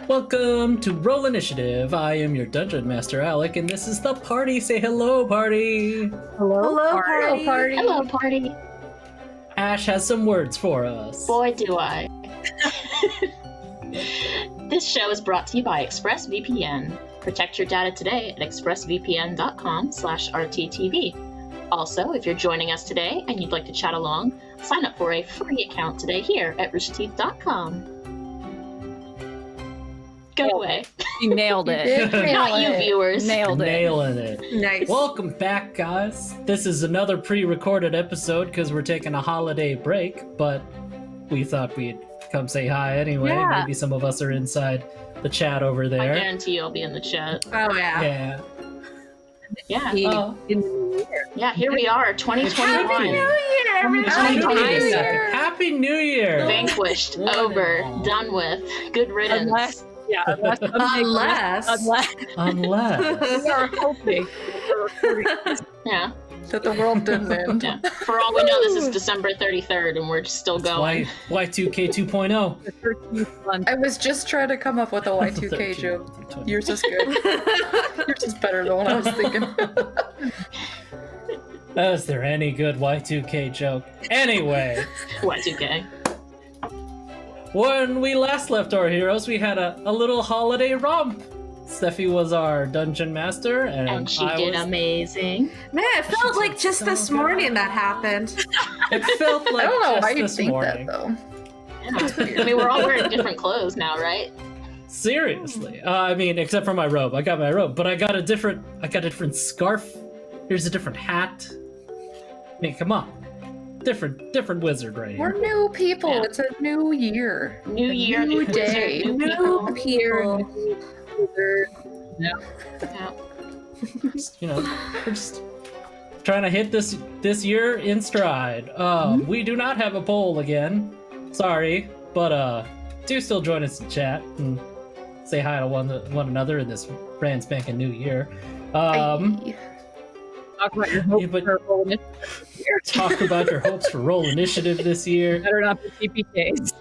Welcome to Roll Initiative. I am your Dungeon Master, Alec, and this is the party. Say hello, party. Hello, party. Hello, party. Ash has some words for us. Boy, do I. This show is brought to you by ExpressVPN. Protect your data today at expressvpn.com/rttv. Also, if you're joining us today and you'd like to chat along, sign up for a free account today here at roosterteeth.com. Go away. You nailed it. Not you, viewers. Nailed it. Nailing it. Nice. Welcome back, guys. This is another pre-recorded episode because we're taking a holiday break, but we thought we'd come say hi anyway. Yeah. Maybe some of us are inside the chat over I there. guarantee you'll be in the chat. Oh, yeah. Yeah. Yeah. In the new year. Yeah, here we are, 2021. Happy New Year, Happy New everybody. Year. Happy New Year. Vanquished, over, done with, good riddance. Unless we are hoping Yeah. that the world didn't end. Yeah. For all we know, this is December 33rd, and we're just still going. Y2K 2.0. the 13th month. I was just trying to come up with a Y2K joke. Yours is good. Yours is better than what I was thinking. Is there any good Y2K joke? Anyway, Y2K. when we last left our heroes, we had a little holiday romp. Steffi was our dungeon master, And she I did was... amazing. Man, it felt like just this morning that happened. It felt like I don't know just why you this think morning. that though. I mean, we're all wearing different clothes now, right? Seriously, I mean, except for my robe. I got my robe, but I got a different scarf. Here's a different hat. I mean, come on, different wizard right We're here. new people. Yeah. It's a new year. New year, new new day. wizard, new people. Here. Yeah. Just, you know, we're just trying to hit this year in stride. We do not have a poll again. Sorry, but do still join us in chat and say hi to one another in this brand spanking new year. Aye. Talk about your hopes Yeah, but- for rolling. Talk about your hopes for Roll Initiative this year. Better not be TPKs.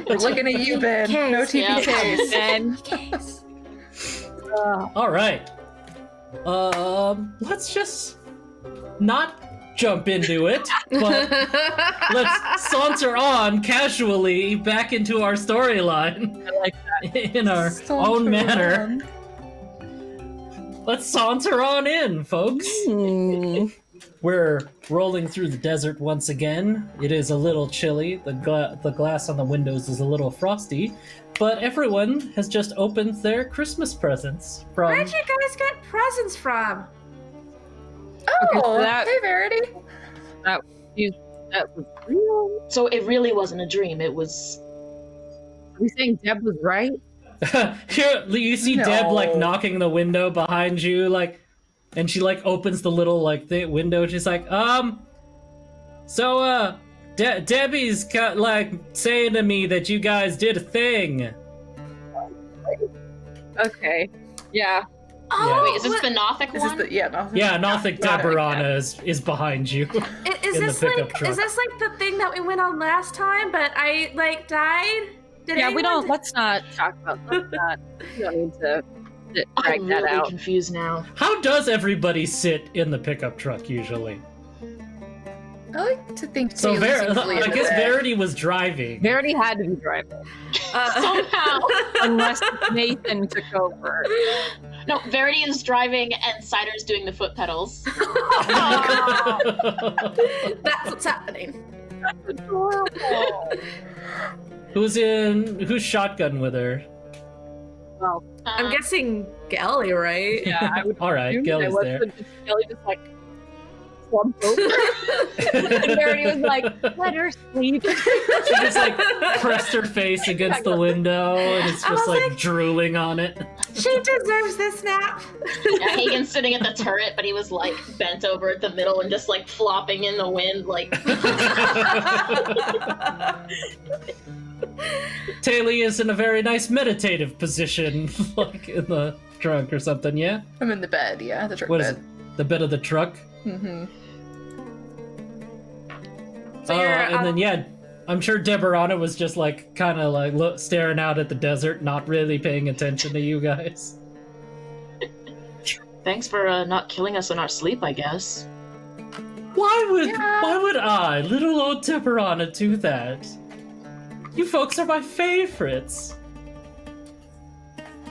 We're looking at you, Ben. No Yeah. TPKs. And All right. Let's just not jump into it, but let's saunter on casually back into our storyline I like in our own manner. Let's saunter on in, folks. We're rolling through the desert once again. It is a little chilly. The glass on the windows is a little frosty, but everyone has just opened their Christmas presents from. Where'd you guys get presents from? Oh, so that- hey, Verity. that was real. So it really wasn't a dream. It was. Are we saying Deb was right? Here, you see Deb like No. knocking the window behind you, like, and she like opens the little like the window. She's like, so Debbie's like saying to me that you guys did a thing. Okay. Yeah. Oh, Wait, is this the Nothic This is one? the no. Yeah, Nothic Got it, Deborana is behind you. is in the this pickup like truck. is this like the thing that we went on last time? But I like died. Did Yeah, we anyone don't. Let's not talk about. Let's not. We don't need to drag I'm that really out. confused now. How does everybody sit in the pickup truck usually? I like to think So Taylor's usually in I the guess bed. Verity was driving. Verity had to be driving, Somehow. unless Nathan took over. No, Verity is driving and Cider's doing the foot pedals. That's what's happening. That's adorable. Who's shotgun with her? Well, I'm guessing Gally, right? yeah, I would. All right, assume Gelly's that there. Kelly just like slumped over, and Verity was like, "Let her sleep." She just like pressed her face against the window and it's I just was like like- drooling on it. She deserves this nap. Yeah, Hagen's sitting at the turret, but he was like bent over at the middle and just like flopping in the wind, like. Taylor is in a very nice meditative position, like in the trunk or something, yeah? I'm in the bed, yeah, the truck What is bed. it? The bed of the truck? Mm-hmm. So you're, and then, yeah, I'm sure Deborana was just like kind of like staring out at the desert, not really paying attention to you guys. Thanks for not killing us in our sleep, I guess. Why Yeah. would I, little old Deborana, do that? You folks are my favorites.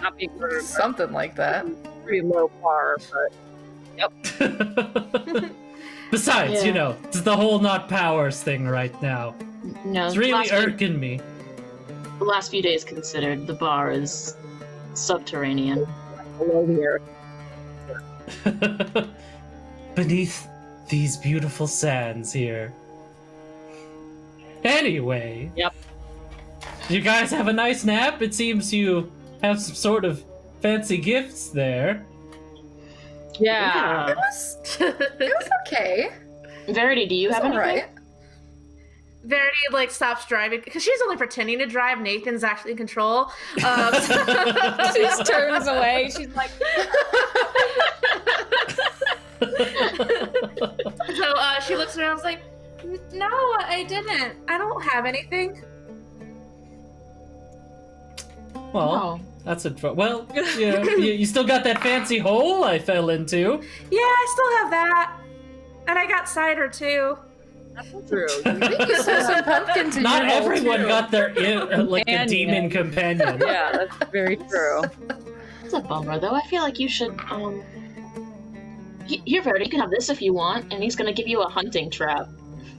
Not being rude, Something like that. pretty low bar, but Besides, Yeah. you know, it's the whole not powers thing right now. No, It's really irking me. the last few days considered, the bar is subterranean. below the earth. Beneath these beautiful sands here. Anyway. Yep. You guys have a nice nap? It seems you have some sort of fancy gifts there. Yeah. It was okay. Verity, do you It was have anything? alright. Verity like stops driving because she's only pretending to drive. Nathan's actually in control. She just turns away. She's like, So she looks around and is like, no, I didn't. I don't have anything. Well, Oh. that's a well. Yeah, you still got that fancy hole I fell into. Yeah, I still have that. And I got cider too. That's true. You saw some pumpkins in Not your hole, everyone too. got their like a Companion. demon companion. Yeah, that's very true. It's a bummer, though. I feel like you should, Here, Verity, you can have this if you want, and he's gonna give you a hunting trap.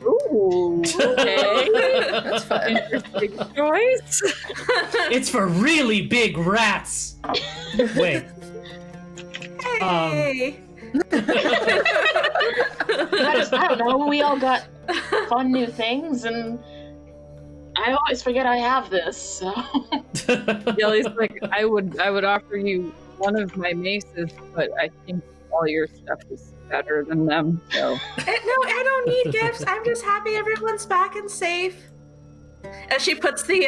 Ooh, okay. That's fun. Interesting choice. It's for really big rats. Wait. Hey. I don't know, we all got fun new things, and I always forget I have this, so... Yellie's like, I would offer you one of my maces, but I think all your stuff is better than them. So No, I don't need gifts. I'm just happy everyone's back and safe. And she puts the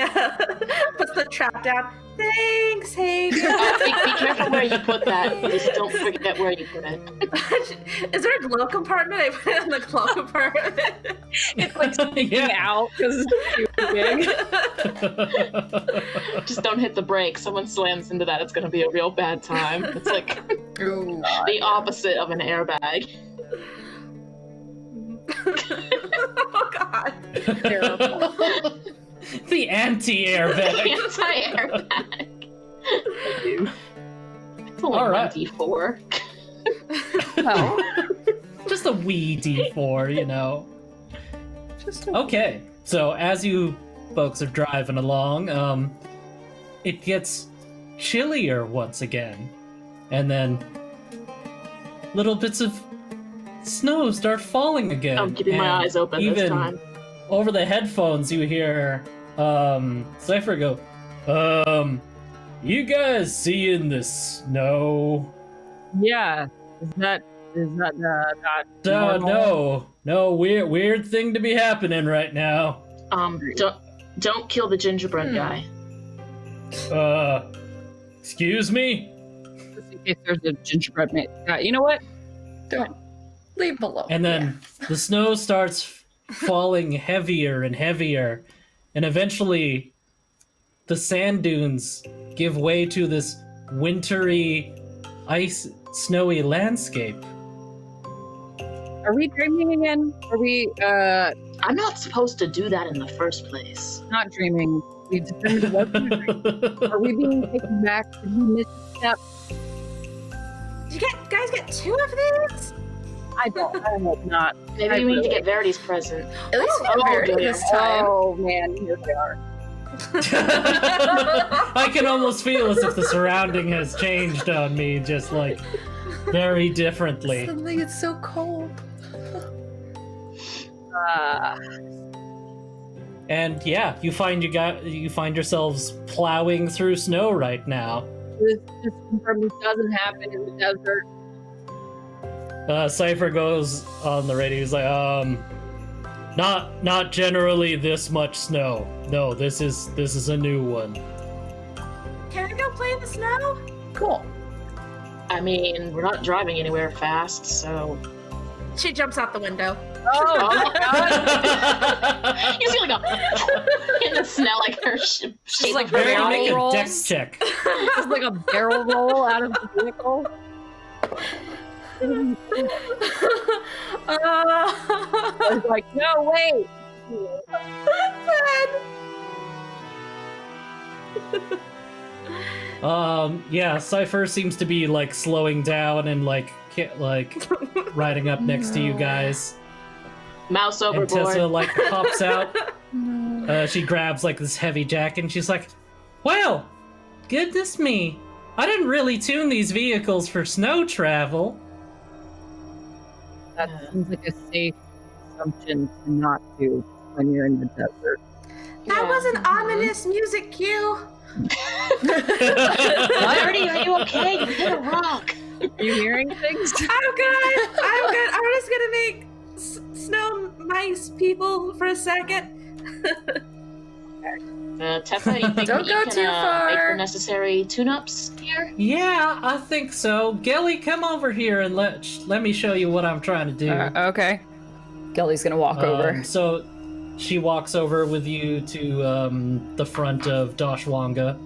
trap down. Thanks, hey. be careful where you put that. Just don't forget where you put it. Is there a glove compartment? I put it in the glove compartment. it's like sticking Yeah. out because it's too big. Just don't hit the brake. Someone slams into that, it's gonna be a real bad time. It's like Ooh. the opposite of an airbag. Oh God. Terrible. The anti-airbag. Anti-airbag. It's only All right. 1d4. Oh, Just a wee D4, you know. Just Okay, so as you folks are driving along, it gets chillier once again, and then little bits of snow start falling again. I'm keeping my and eyes open even this time. over the headphones, you hear Cypher go, you guys seeing the snow? yeah. Is that not normal? No, weird thing to be happening right now. Don't kill the gingerbread guy. Excuse me? Just in case there's a gingerbread man. You know what? don't leave below. And then the snow starts falling heavier and heavier, and eventually the sand dunes give way to this wintry, snowy landscape. Are we dreaming again? Are we I'm not supposed to do that in the first place. not dreaming? We determined it wasn't a dream. Are we being taken back? Did we miss a step? Did you guys get 2 of these? I hope not. Maybe we need to get Verity's present. At least we got Verity dear. this time. Oh man, here they are. I can almost feel as if the surrounding has changed on me, just like very differently. Suddenly it's so cold. And yeah, you find yourselves plowing through snow right now. This just confirmed this doesn't happen in the desert. Cypher goes on the radio. He's like, not generally this much snow. No, this is a new one. Can I go play in the snow? Cool. I mean, we're not driving anywhere fast, so She jumps out the window. Oh my god! You see like a in the snow, like her She's like Very barrel make a rolls. dex check. It's like a barrel roll out of the vehicle. I was like, no, wait. Yeah, Cypher seems to be like slowing down and like riding up next to you guys. mouse And overboard. Tessa like pops out. She grabs like this heavy jacket and she's like, "Well, goodness me, I didn't really tune these vehicles for snow travel." That seems like a safe assumption to not do when you're in the desert. That was an ominous music cue. Clarity, are you okay? You hit a rock. Are you hearing things? I'm good. I'm good. I'm just gonna make snow mice people for a second. Tessa, you think Don't that you go can too make far. the necessary tune-ups here? Yeah, I think so. Gilly, come over here and let me show you what I'm trying to do. Okay. Gelly's gonna walk over. So she walks over with you to the front of Dashwanga,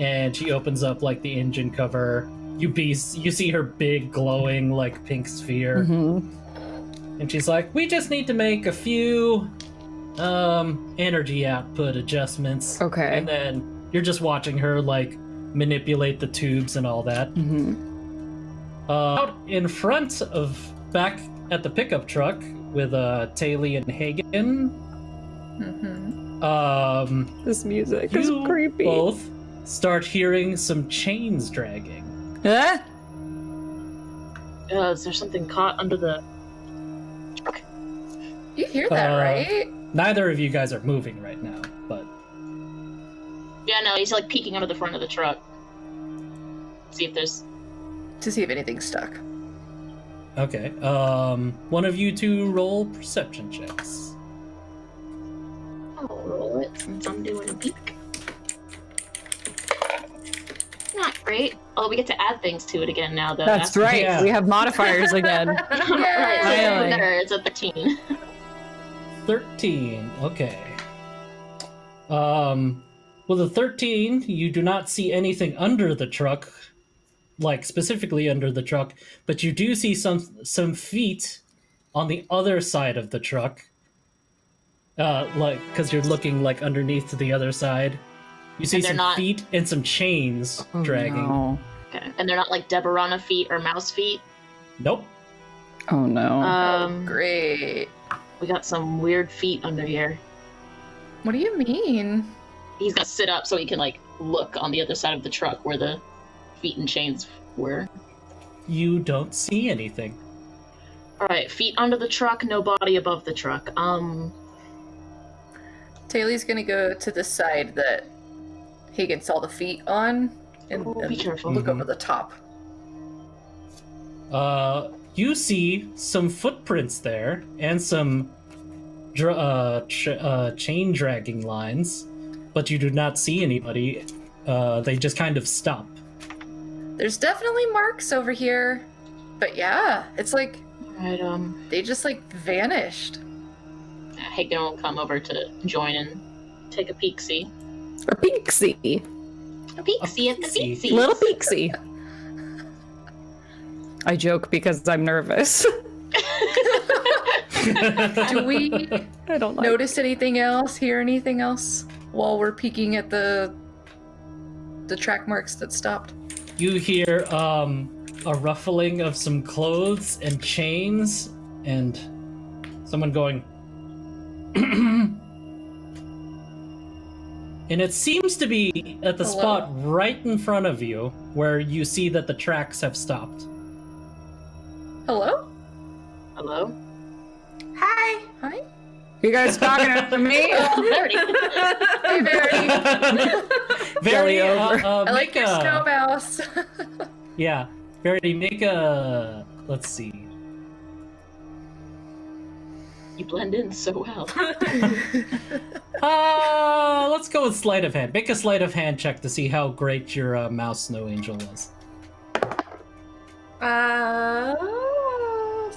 and she opens up like the engine cover. You see her big glowing like pink sphere, and she's like, "We just need to make a few energy output adjustments." Okay. And then you're just watching her like manipulate the tubes and all that. Out in front of back at the pickup truck with Taylor and Hagen. This music You is creepy. both start hearing some chains dragging. Huh? Is there something caught under the... You hear that, right? Neither of you guys are moving right now, but Yeah, no, he's like peeking under the front of the truck. See if there's... To see if anything's stuck. okay. One of you two roll perception checks. I'll roll it since I'm doing a peek. Not great. Oh, we get to add things to it again now, though. That's right. Yeah. We have modifiers again. Right, so Finally. there, it's a 13. 13. Okay. With a 13, you do not see anything under the truck, like specifically under the truck, but you do see some feet on the other side of the truck. Like, because you're looking like underneath to the other side. You see And they're some not- feet and some chains dragging. No. Okay. And they're not like Deborana feet or mouse feet. Nope. Oh no. Great. We got some weird feet under here. What do you mean? He's gonna sit up so he can like look on the other side of the truck where the feet and chains were. You don't see anything. Alright, feet under the truck, no body above the truck. Taylor's gonna go to the side that Hagen saw the feet on and, Oh, be careful. look Mhm. over the top. You see some footprints there and some chain dragging lines, but you do not see anybody. They just kind of stop. There's definitely marks over here. But yeah, it's like Alright, they just like vanished. Hagen will come over to join and take a peek-see. A peeksy. A peek-see at the peek-see. feet-see. Little peeksy. I joke because I'm nervous. Do we I don't like notice anything else, hear anything else while we're peeking at the track marks that stopped? You hear a ruffling of some clothes and chains, and someone going. And it seems to be at the Hello? spot right in front of you where you see that the tracks have stopped. Hello? Hello? Hi. Hi? You guys talking to me? Verity. Hey, Verity. Verity, I like make your a- snow mouse. Yeah, Verity, make a. Let's see. You blend in so well. Let's go with sleight of hand. Make a sleight of hand check to see how great your mouse snow angel is.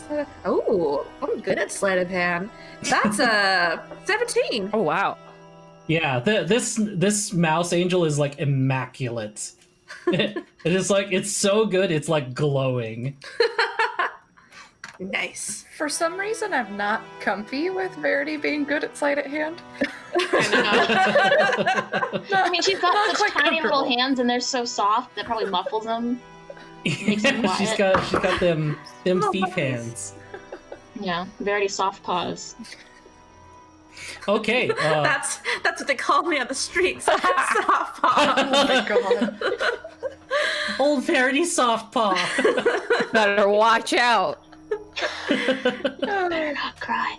Sleight I'm good at sleight of hand. That's a 17. Oh wow. Yeah, this mouse angel is like immaculate. It is like, it's so good, it's like glowing. Nice. For some reason, I'm not comfy with Verity being good at sleight of hand. I mean, she's got Not such quite tiny little comfortable. hands, and they're so soft that probably muffles them. Makes them she's quiet. got them Oh, thief nice. hands. Yeah, very soft paws. Okay, That's what they call me on the streets. Soft Oh paw. my god. old Verity soft paw. Better watch out. Better not cry.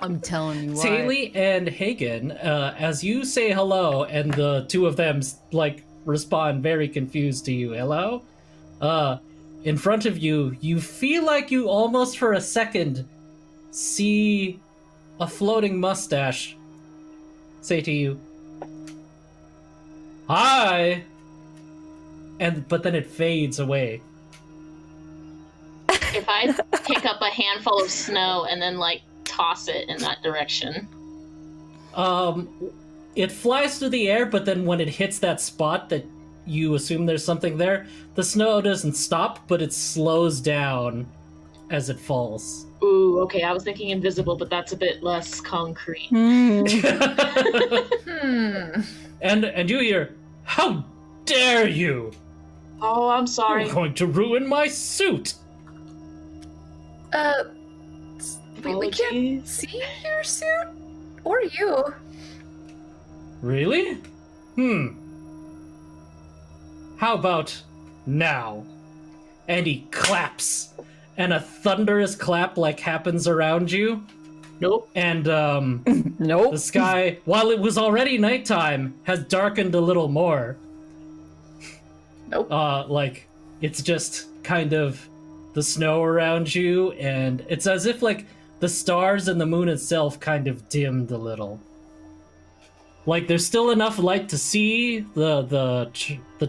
I'm telling you what. Taylor and Hagen, as you say hello, and the two of them like respond very confused to you. Hello? In front of you, you feel like you almost for a second see a floating mustache say to you, "Hi," but then it fades away. If I pick up a handful of snow and then like toss it in that direction. It flies through the air, but then when it hits that spot that you assume there's something there, the snow doesn't stop, but it slows down as it falls. Ooh, okay, I was thinking invisible, but that's a bit less concrete. Hmm. And you hear, "How dare you! Oh, I'm sorry. You're going to ruin my suit!" We can't Apologies. see your suit or you. Really? How about now? And he claps, and a thunderous clap like happens around you, Nope. and Nope. the sky, while it was already nighttime, has darkened a little more. Nope. Like, it's just kind of the snow around you, and it's as if, like, the stars and the moon itself kind of dimmed a little. Like, there's still enough light to see the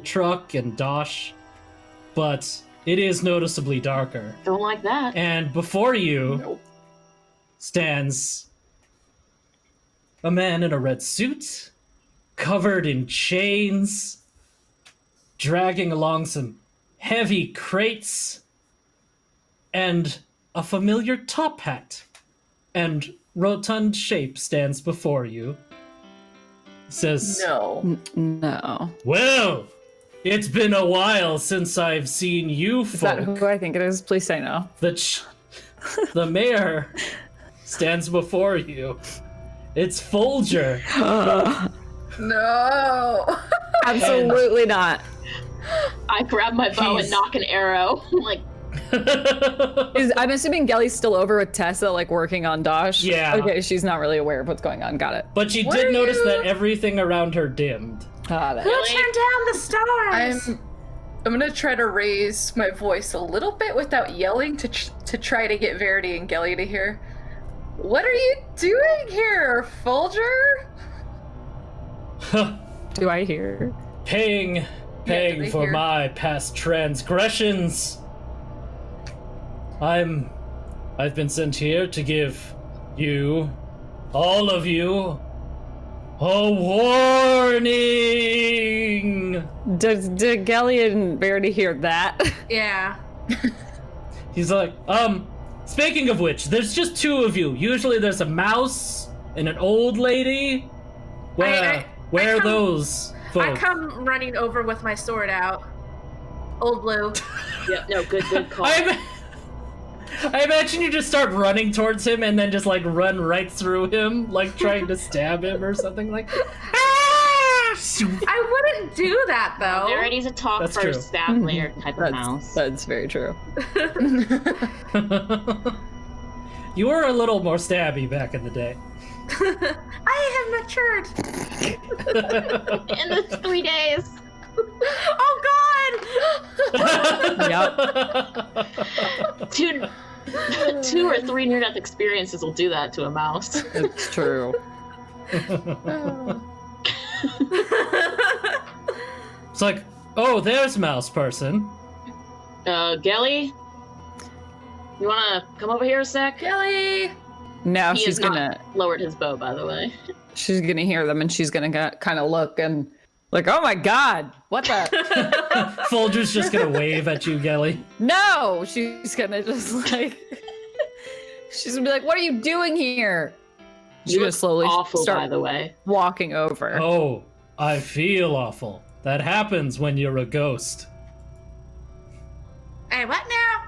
truck and Dosh, but it is noticeably darker. Don't like that. And before you Nope. stands a man in a red suit, covered in chains, dragging along some heavy crates, and a familiar top hat and rotund shape stands before you. Says, No. No. "Well, it's been a while since I've seen you Is that folk." who I think it is? Please say no. The mayor stands before you. It's Folger. No. Absolutely not. I grab my bow and He's- knock an arrow. Like, I'm assuming Gelly's still over with Tessa, like working on Dosh. Yeah. Okay, she's not really aware of what's going on. Got it. But she What did are notice you- that everything around her dimmed. Got it. Who Really? turned down the stars? I'm gonna try to raise my voice a little bit without yelling to try to get Verity and Gelly to hear. What are you doing here, Folger? Do I hear? Paying they for hear? my past transgressions. I've been sent here to give you, all of you, a warning. Did Gelly and Verity hear that? Yeah. He's like, speaking of which, there's just two of you. Usually there's a mouse and an old lady. Where are come- those I folks? come running over with my sword out. Old Blue. yeah, no, good call. I imagine you just start running towards him and then just like run right through him, like trying to stab him or something like that. I wouldn't do that though. Verity's a talk That's first, true. stab later type of mouse. That's very true. You were a little more stabby back in the day. I have matured. In the 3 days. Oh God. Two or three near-death experiences will do that to a mouse. It's true. It's like, oh, there's mouse person. Gelly? You wanna come over here a sec? Gilly! Now He she's has not gonna lowered his bow, by the way. hear them and she's gonna kind of look and like, oh my god, what the? Folger's just gonna wave at you, Gelly. No, she's gonna just like, she's gonna be like, what are you doing here? She's You gonna look slowly awful, by start the way. walking over. Oh, I feel awful. That happens when you're a ghost. Hey, what now?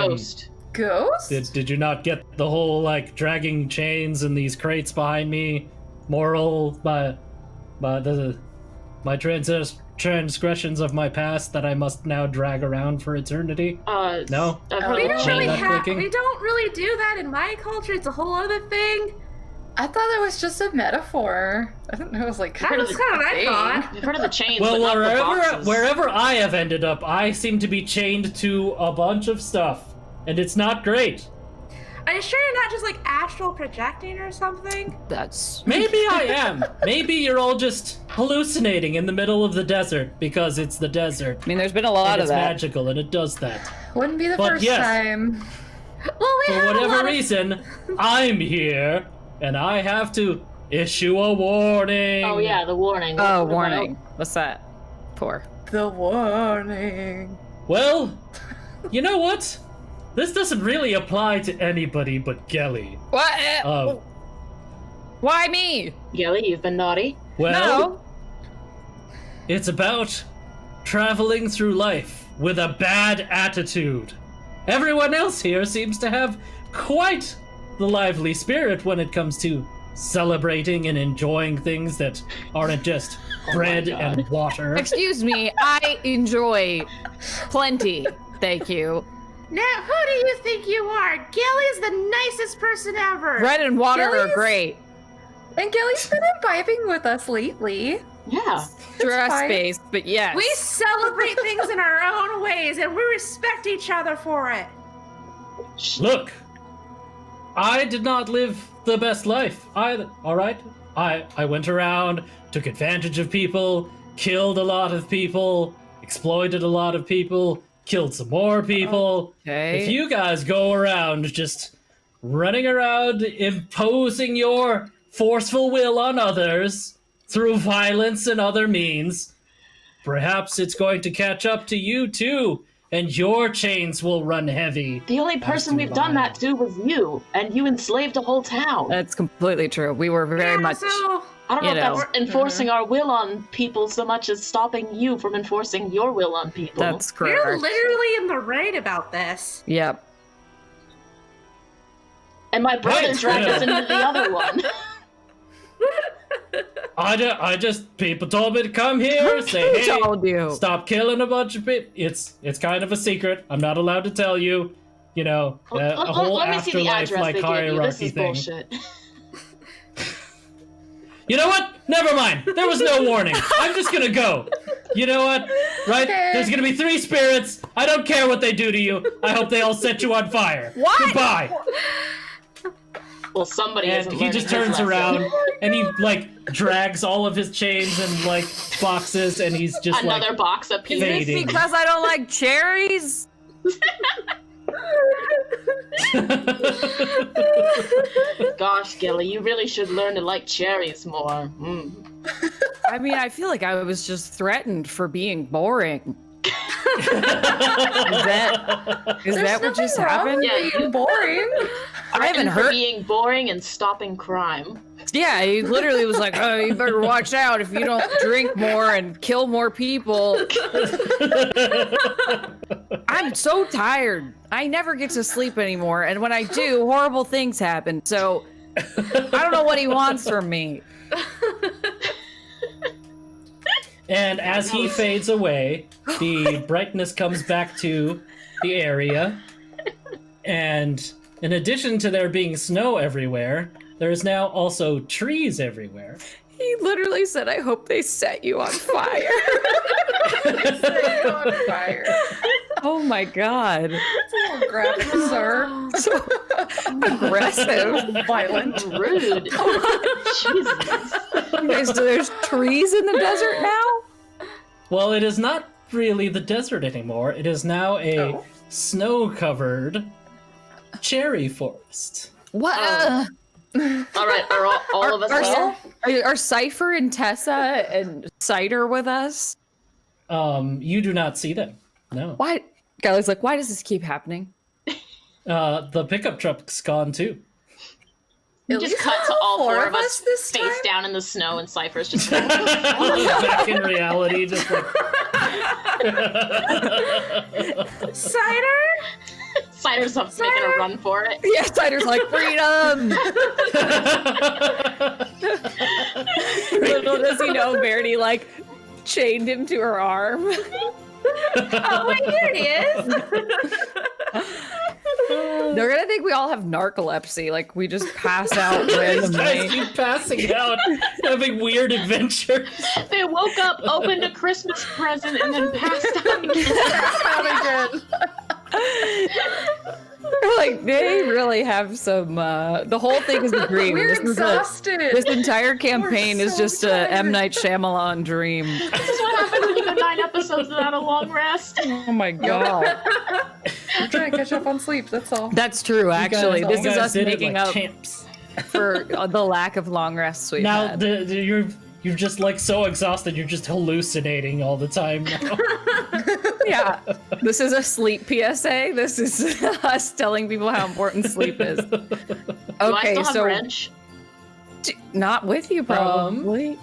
Ghost. Ghost? Did you not get the whole like dragging chains and these crates behind me? Moral my transgressions of my past that I must now drag around for eternity? No? I've heard We of don't Chain really not have. clicking? We don't really do that in my culture. It's a whole other thing. I thought it was just a metaphor. I didn't know it was like That was kind of what I thing. thought. I've heard of the chains, Well, but not the wherever boxes. wherever I have ended up, I seem to be chained to a bunch of stuff, and it's not great. Are you sure you're not just like astral projecting or something? That's Maybe I am. Maybe you're all just hallucinating in the middle of the desert because it's the desert. I mean, there's been a lot And of it's that. magical, and it does that. Wouldn't be the But first yes. time. Well, we For have a whatever lot of- reason, I'm here, and I have to issue a warning. Oh yeah, the warning. Oh, What warning. What's that for? The warning. Well, you know what? This doesn't really apply to anybody but Gelly. What? Why me? about? Gelly, you've been naughty. Well, No. it's about traveling through life with a bad attitude. Everyone else here seems to have quite the lively spirit when it comes to celebrating and enjoying things that aren't just bread and water. Excuse me, I enjoy plenty. Thank you. Now, who do you think you are? Gilly's the nicest person ever. Bread and water are Gilly's- great. And Gilly's been imbibing with us lately. Yeah. Dress fine. based, but yes. We celebrate things in our own ways, and we respect each other for it. Look, I did not live the best life either, alright? I went around, took advantage of people, killed a lot of people, exploited a lot of people, killed some more people. Okay. If you guys go around just running around imposing your forceful will on others through violence and other means, perhaps it's going to catch up to you too, and your chains will run heavy. The only person we've done that to was you, and you enslaved a whole town. That's completely true. We were very Yeah, much. So, I don't know you if know. that's enforcing our will on people so much as stopping you from enforcing your will on people. That's you're correct. literally in the right about this. Yep. And my brother Right. dragged us into the other one. I just people told me to come here, say hey, Told you. stop killing a bunch of people. It's kind of a secret. I'm not allowed to tell you. You know, a whole Let me see the afterlife address like they gave you. This hierarchy is thing. bullshit. You know what? Never mind. There was no warning. I'm just gonna go. You know what? Right? Okay. There's gonna be 3 spirits. I don't care what they do to you. I hope they all set you on fire. What? Goodbye. Well, somebody And isn't he learning just his turns lesson. around and he like drags all of his chains and like boxes, and he's just Another like box of Is pieces. this Fading. because I don't like cherries? Gosh, Gilly, you really should learn to like cherries more. I mean, I feel like I was just threatened for being boring. Is that what just happened? Yeah, Yeah, boring. I haven't For heard. being boring and stopping crime. Yeah, he literally was like, "Oh, you better watch out if you don't drink more and kill more people." I'm so tired. I never get to sleep anymore, and when I do, horrible things happen. So I don't know what he wants from me. And as he fades away, the brightness comes back to the area. And in addition to there being snow everywhere, there is now also trees everywhere. He literally said, "I hope they set you on fire." On fire. Oh my god. Graphic, sir. So aggressive. Violent. Rude. Jesus. Okay, so there's trees in the desert now? Well, it is not really the desert anymore. It is now a snow-covered cherry forest. What? All right, are all of us here? Are Cypher and Tessa and Cider with us? You do not see them. No. Why? Galley's like, why does this keep happening? The pickup truck's gone too. You At just least cut to all four of us this face time? down in the snow, and Cypher's just Back in reality, just like. Cider? Cider's up making a run for it. Yeah, Cider's like, freedom! Little does he know, Verity, like, chained him to her arm. Oh, wait, here he is. They're gonna think we all have narcolepsy, like we just pass out These guys randomly. keep passing out, having weird adventures. They woke up, opened a Christmas present, and then passed out again. Like, they really have some, the whole thing is a dream. We're This is exhausted. this entire campaign is so just a tired. M. Night Shyamalan dream. This is what happens when you go 9 episodes without a long rest. Oh my god. I'm trying to catch up on sleep, that's all. That's true, actually. You This is guys us did it making like up champs. for the lack of long rests we've Now had. you're just like so exhausted. You're just hallucinating all the time now. Yeah. This is a sleep PSA. This is us telling people how important sleep is. Do I Okay, still have so wrench? not with you probably.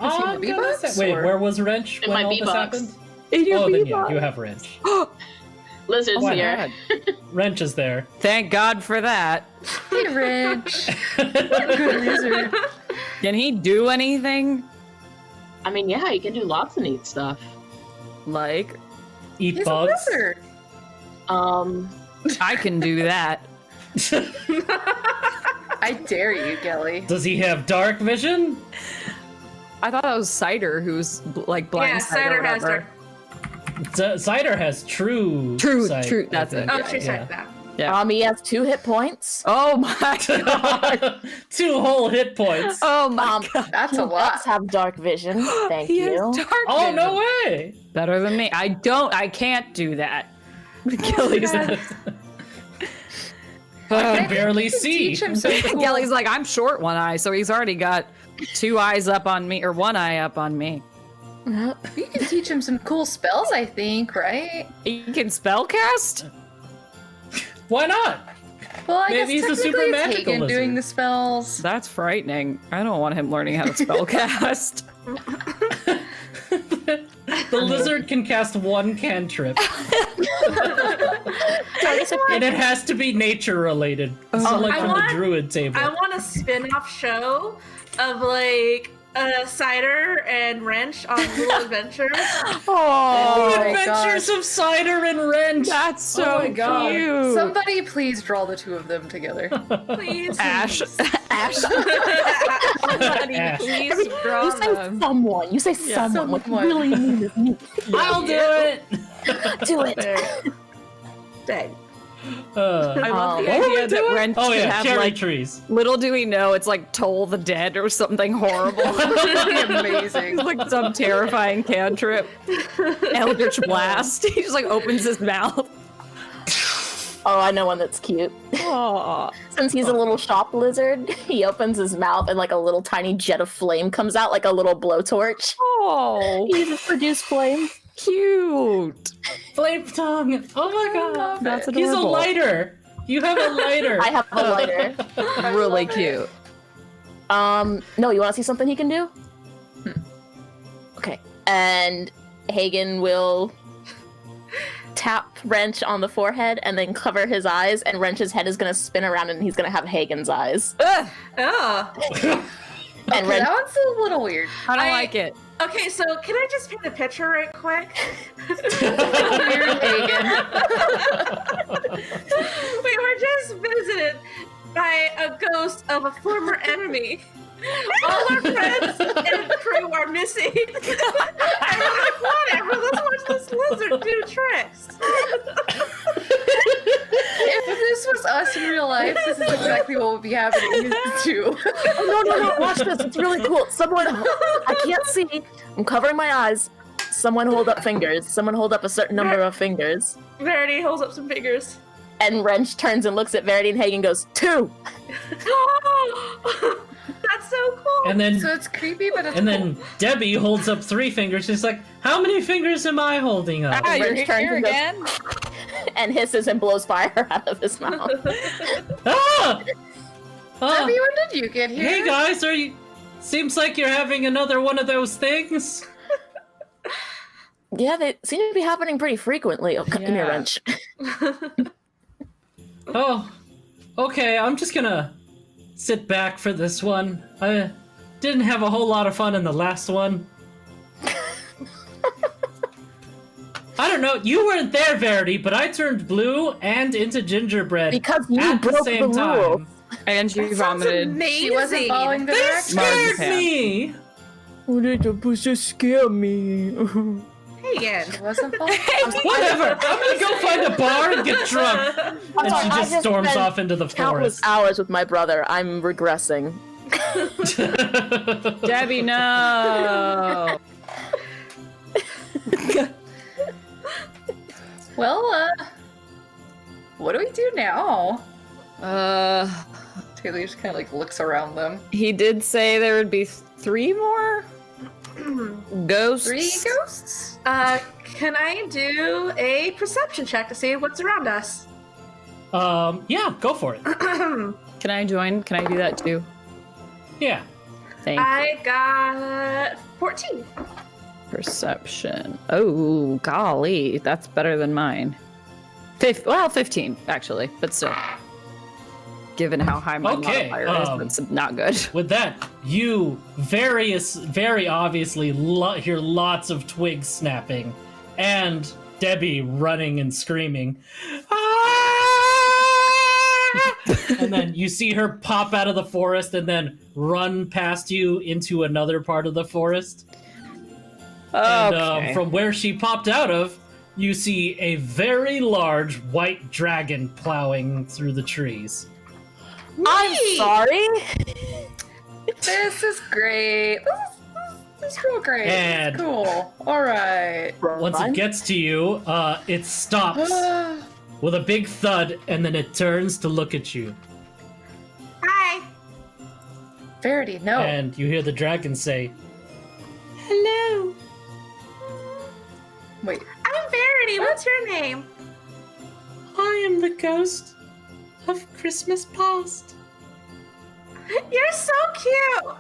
Was he in I'm the gonna V-Bucks, say- Wait, or- where was Wrench In when my all this V-Bucks. happened? In your Oh, then V-Bucks. yeah, you have Wrench. Lizard's Oh my here. God. Wrench is there. Thank God for that. Hey, Rich. Good lizard. Can he do anything? I mean, yeah, you can do lots of neat stuff. Like, Eat He's a bugs. lizard. I can do that. I dare you, Gelly. Does he have dark vision? I thought that was Cider who's like blind Yeah, Cider has dark. Cider has true. True, sight, true, I that's it. think. Oh, she said that. Yeah. He has 2 hit points. Oh my god. 2 whole hit points. Oh my god. That's a He lot. does have dark vision. Thank He you. has dark Oh, vision. no way! Better than me. I can't do that. Gilly's, I can barely see. Teach him some cool. Gilly's like, I'm short one eye, so he's already got 2 eyes up on me, or 1 eye up on me. Yep. You can teach him some cool spells, I think, right? He can spellcast? Why not? Well, I Maybe guess he's a super technically it's magical Hagen doing lizard. the spells. That's frightening. I don't want him learning how to spellcast. The lizard can cast 1 cantrip, Target and it has to be nature related. So, like I from want- the druid table. I want a spin-off show of like Cider and Wrench on Little Adventures. Oh, The my Adventures of Cider and Wrench. that's so my God. cute. Somebody please draw the 2 of them together. Please. Ash. Ash. Somebody Ash. please draw You say them. someone. You say someone. What you someone. really mean is me. I'll do it. Do it. Dang. I love the What idea that Wrench Oh should yeah, have cherry like, trees. little do we know, it's like Toll the Dead or something horrible. That'd be amazing. It's like some terrifying cantrip. Eldritch Blast. He just like opens his mouth. Oh, I know one that's cute. Aw. Since he's a little shop lizard, he opens his mouth and like a little tiny jet of flame comes out, like a little blowtorch. Oh, He just produced flame. cute. Flame tongue. Oh my god. That's He's a adorable. lighter. You have a lighter. I have a lighter. Really cute. No, you want to see something he can do? Okay. And Hagen will tap Wrench on the forehead and then cover his eyes, and Wrench's head is going to spin around and he's going to have Hagen's eyes. Ugh, Oh. And Okay, Wrench, that one's a little weird. I don't I- like it. Okay, so can I just paint a picture right quick? Weird Hagen. We were just visited by a ghost of a former enemy. All our friends and crew are missing. And we're like, whatever, let's watch this lizard do tricks. If this was us in real life, this is exactly what would be happening too. oh, no, watch this. It's really cool. Someone, I can't see. I'm covering my eyes. Someone hold up fingers. Someone hold up a certain number of fingers. Verity holds up some fingers. And Wrench turns and looks at Verity and Hagen and goes, 2! That's so cool. And then So it's creepy, but it's and cool. then Debbie holds up 3 fingers. She's like, "How many fingers am I holding up?" Ah, you're Wrench turns here and goes- again? and hisses and blows fire out of his mouth. Ah! Ah! Debbie, when did you get here? Hey guys, are you? Seems like you're having another one of those things. Yeah, they seem to be happening pretty frequently. Oh, come here, Yeah. Wrench. Oh, okay. I'm just gonna sit back for this one. I didn't have a whole lot of fun in the last one. I don't know. You weren't there, Verity, but I turned blue and into gingerbread Because you at the broke same the time. rule. And she That sounds vomited. amazing. She wasn't following the They directions. scared Marzipan. me. Oh, they supposed to scare me. Hagen. She wasn't following. Whatever. I'm gonna go find a bar and get drunk. And she I just just storms spent off into the Countless forest. hours with my brother. I'm regressing. Debbie, no. Well, what do we do now? Taylor just kind of like looks around them. He did say there would be 3 more ghosts. 3 ghosts? Can I do a perception check to see what's around us? Yeah, go for it. Can I join? Can I do that too? Yeah. Thank you. I got 14. Perception. Oh, golly. That's better than mine. 15, actually, but still. Given how high my Okay, modifier is, that's not good. With that, you very obviously hear lots of twigs snapping, and Debbie running and screaming. "Ah!" And then you see her pop out of the forest and then run past you into another part of the forest. And Okay. from where she popped out of, you see a very large white dragon plowing through the trees. I'm sorry. This is great. This is real great. And- Cool. All right. Once it gets to you, it stops with a big thud, and then it turns to look at you. Hi. Verity, no. And you hear the dragon say, "Hello." Wait. I'm Verity. What's your name? I am the ghost of Christmas past. You're so cute.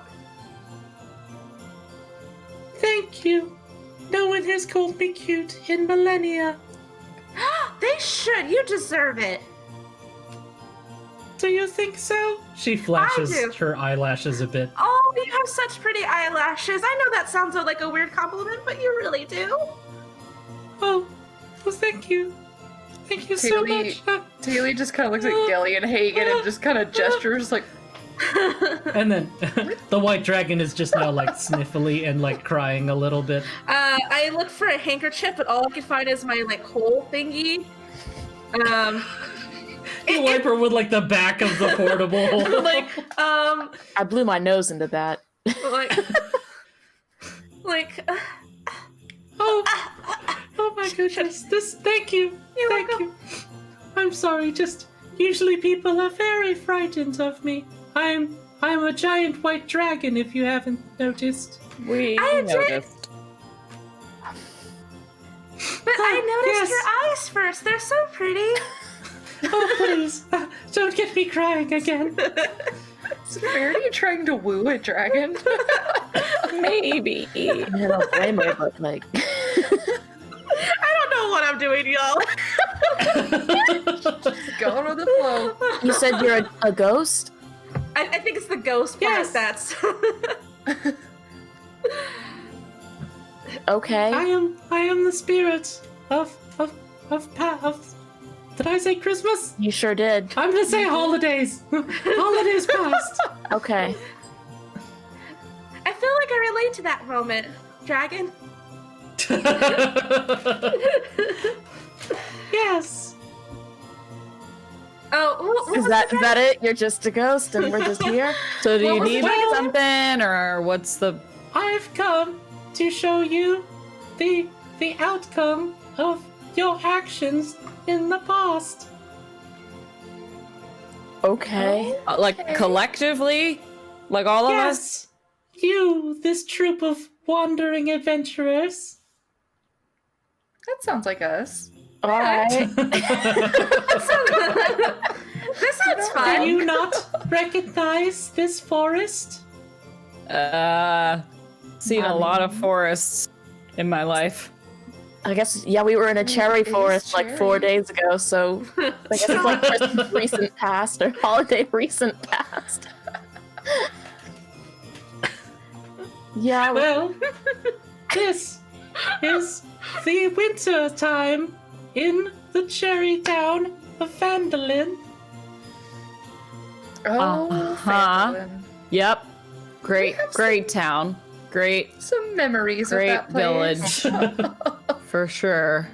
Thank you. No one has called me cute in millennia. They should. You deserve it. Do you think so? She flashes do. her eyelashes a bit. Oh, you have such pretty eyelashes. I know that sounds like a weird compliment, but you really do. Oh, well, thank you. Thank you so Taylor, much. Taylor just kind of looks at Gilly and Hagen and just kind of gestures like, And then the white dragon is just now like sniffly and like crying a little bit. I looked for a handkerchief, but all I could find is my like hole thingy. You wipe her with like the back of the portable. like I blew my nose into that. like like Oh my goodness. This thank you. Thank you. I'm sorry, just usually people are very frightened of me. I'm a giant white dragon if you haven't noticed. We I did- noticed. but I noticed yes. your eyes first. They're so pretty. Oh please. Don't get me crying again. is Verity trying to woo a dragon? Maybe. I don't blame her, but like, I don't know what I'm doing, y'all. Going with the flow. you said you're a ghost? I think it's the ghost part Yes. that's Okay. I am the spirit of did I say Christmas? You sure did. I'm gonna say holidays. Holidays past. Okay. I feel like I relate to that moment, dragon. Yes. Oh, what Is was that the is that it? You're just a ghost and we're just here? So do What you was need the dragon? something, or what's the... I've come to show you the outcome of your actions in the past. Okay. Like collectively? Like all of us? Yes, you, this troop of wandering adventurers. That sounds like us. All right. This sounds Do fun. you not recognize this forest? Seen a lot of forests in my life. I guess, yeah, we were in a cherry It is forest like 4 cherry. days ago, so I guess it's like Christmas recent past or holiday recent past. Yeah, Well, this is the winter time in the cherry town of Vandalin. Oh, Uh-huh. Phandalin. Yep. Great, great town. Great, Some memories great of that place. village. For sure.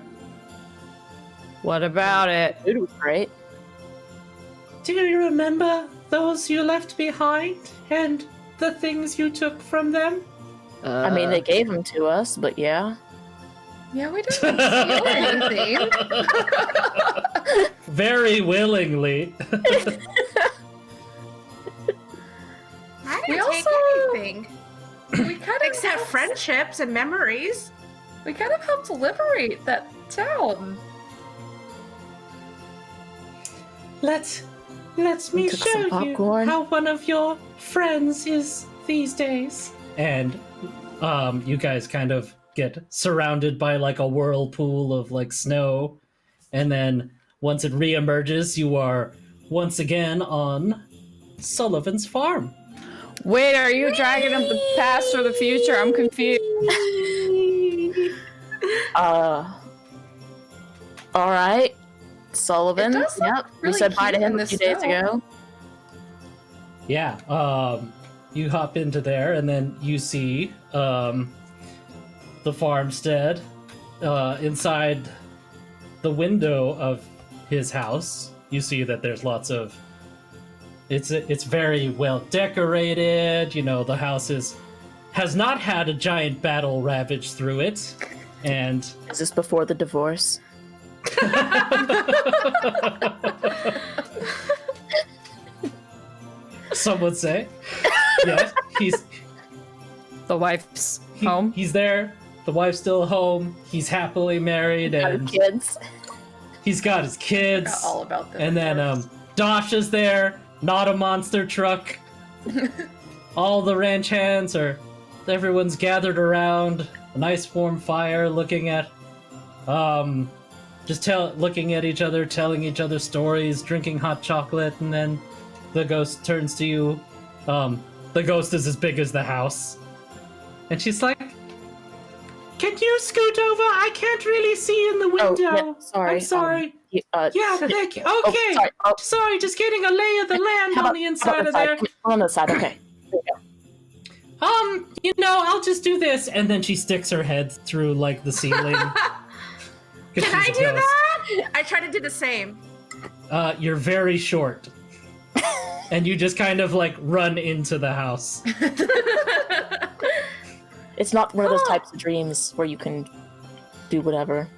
What about it? food was great. Do you remember those you left behind and the things you took from them? I mean, they gave them to us, but yeah. Yeah, we didn't steal anything. Very willingly. I We didn't take also- anything We kind of except helped- friendships and memories. We kind of helped liberate that town. Let me Took show some you popcorn. how one of your friends is these days. And you guys kind of get surrounded by like a whirlpool of like snow, and then once it reemerges, you are once again on Sullivan's farm. Wait, are you dragging up the past or the future? I'm confused. All right. Sullivan. It does look Yep. We really said bye to cute in him a the few days snow. ago. Yeah, you hop into there, and then you see the farmstead. Inside the window of his house, you see that there's lots of. It's very well decorated. You know, the house has not had a giant battle ravage through it, and Is this before the divorce? some would say, yes, The wife's home. he's there. The wife's still home. He's happily married, Got and kids. he's got his kids. Forgot all about this. And then Dasha's there, not a monster truck. All the ranch hands everyone's gathered around a nice warm fire, looking at looking at each other, telling each other stories, drinking hot chocolate, and then the ghost turns to you. The ghost is as big as the house. And she's like, "Can you scoot over? I can't really see in the Oh, window. yeah, sorry. I'm sorry." Yeah, thank you. Oh, Okay. sorry. Oh, Sorry, just getting a lay of the land how on about- the how inside about of the there. side? On the side, okay. I'll just do this, and then she sticks her head through like the ceiling. 'Cause Can I she's a do ghost. that? I try to do the same. You're very short, and you just kind of like run into the house. It's not one of those types of dreams where you can do whatever.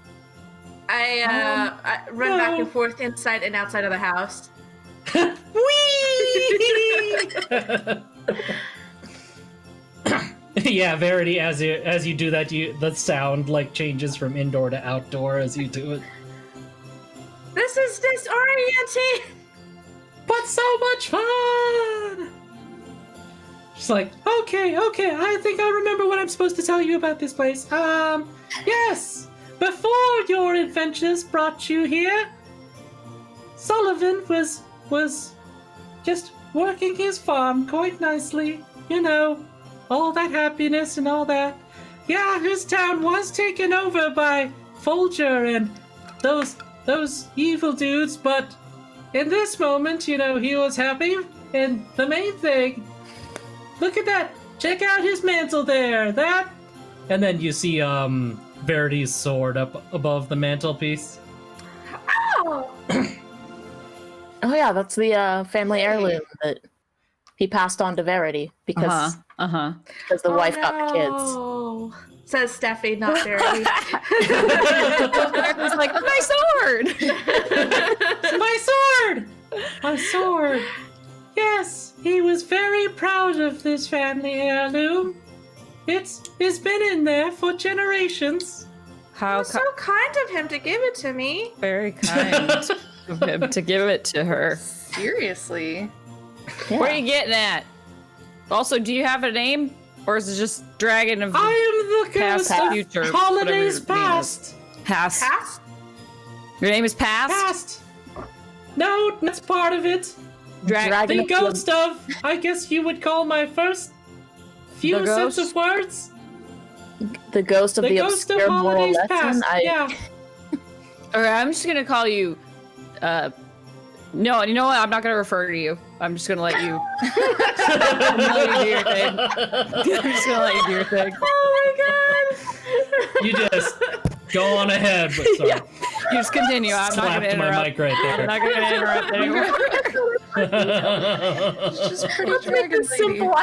I run back and forth inside and outside of the house. Yeah, Verity. As you do that, the sound like changes from indoor to outdoor as you do it. This is disorienting. But so much fun! She's like, okay, I think I remember what I'm supposed to tell you about this place. Yes! Before your adventures brought you here, Sullivan was just working his farm quite nicely. You know, all that happiness and all that. Yeah, his town was taken over by Folger and those evil dudes, but in this moment, you know, he was happy. And the main thing, look at that. Check out his mantle there. That. And then you see Verity's sword up above the mantelpiece. Oh, Oh yeah, that's the family heirloom that he passed on to Verity because Uh-huh. because the wife got the kids. no. says Steffi, not Verity. It's like, my sword! My sword! My sword! Yes, he was very proud of this family heirloom. It's been in there for generations. How So kind of him to give it to me. very kind of him to give it to her. Seriously. Where are you getting at? Also, do you have a name? Or is it just Dragon of I am the Past, ghost of future, holidays whatever your name is. past. Past? Past? Your name is Past? Past. No, that's part of it. Dragon The of ghost of, I guess you would call my first few The sets ghost? of words. the ghost of The the ghost of obscure moral holidays lesson. past. Yeah. Alright, I'm just gonna call you, no, you know what? I'm not gonna refer to you. I'm just gonna let you, I'm gonna let you do your thing. I'm just gonna let you do your thing. You just go on ahead, but sorry. You just continue. I'm not gonna Slapped my interrupt. mic right I'm there. not gonna interrupt anymore. Just pretty Let's make dragon this lady. simple.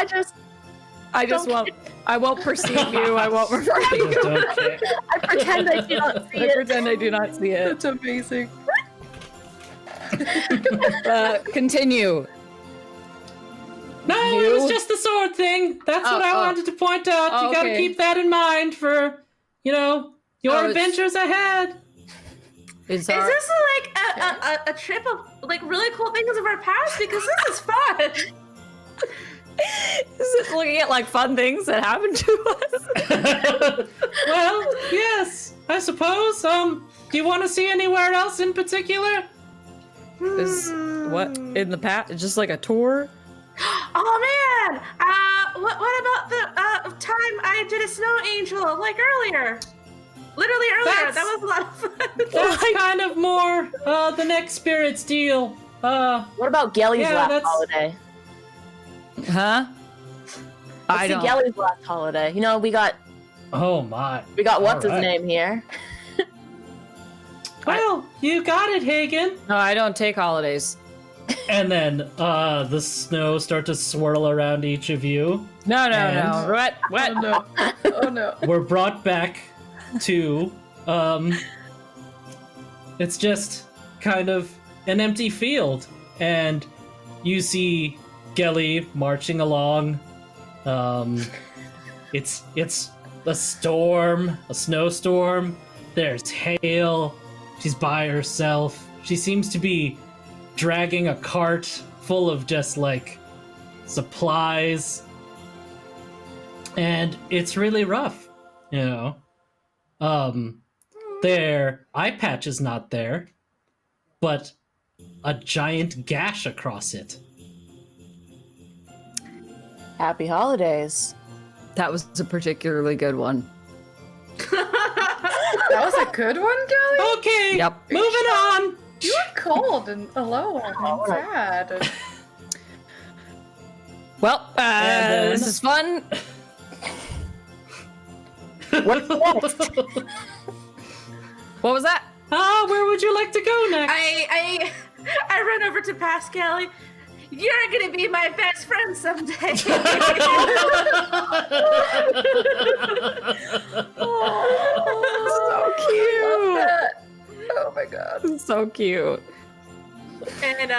I won't perceive you. I won't refer to you. Don't care. I pretend I do not see I it. pretend I do not see it. That's amazing. Continue. No, it was You? just the sword thing. That's what I Oh. wanted to point out. Oh, You gotta okay. keep that in mind for, your Oh, it's- adventures ahead. Is Is this like a trip of like really cool things of our past? Because this is fun. Is it looking at like fun things that happened to us? Well, yes, I suppose. Do you want to see anywhere else in particular? Is what in the past? Just like a tour? Oh man! What about the time I did a snow angel like earlier? Literally earlier. That's- That was a lot of fun. That's kind of more the next spirits deal. What about Gelly's Yeah, last that's- holiday? Huh? I Let's see don't. Gelly's last holiday. You know, we got Oh my. what's his Alright. name here. Well, you got it, Hagen. No, I don't take holidays. And then the snow start to swirl around each of you. No, no, And- no. What? What? Oh no. Oh no. We're brought back to it's just kind of an empty field, and you see Gelly marching along. It's a storm, a snowstorm. There's hail. She's by herself. She seems to be dragging a cart full of just like supplies, and it's really rough, their eye patch is not there, but a giant gash across it. Happy holidays. That was a particularly good one. That was a good one, Gelly? Okay, Yep. moving on. You were cold and alone and sad. Well, And then- this is fun. What's next? What was that? Where would you like to go next? I run over to Pascal. You're gonna be my best friend someday. So cute. Oh my god. So cute. And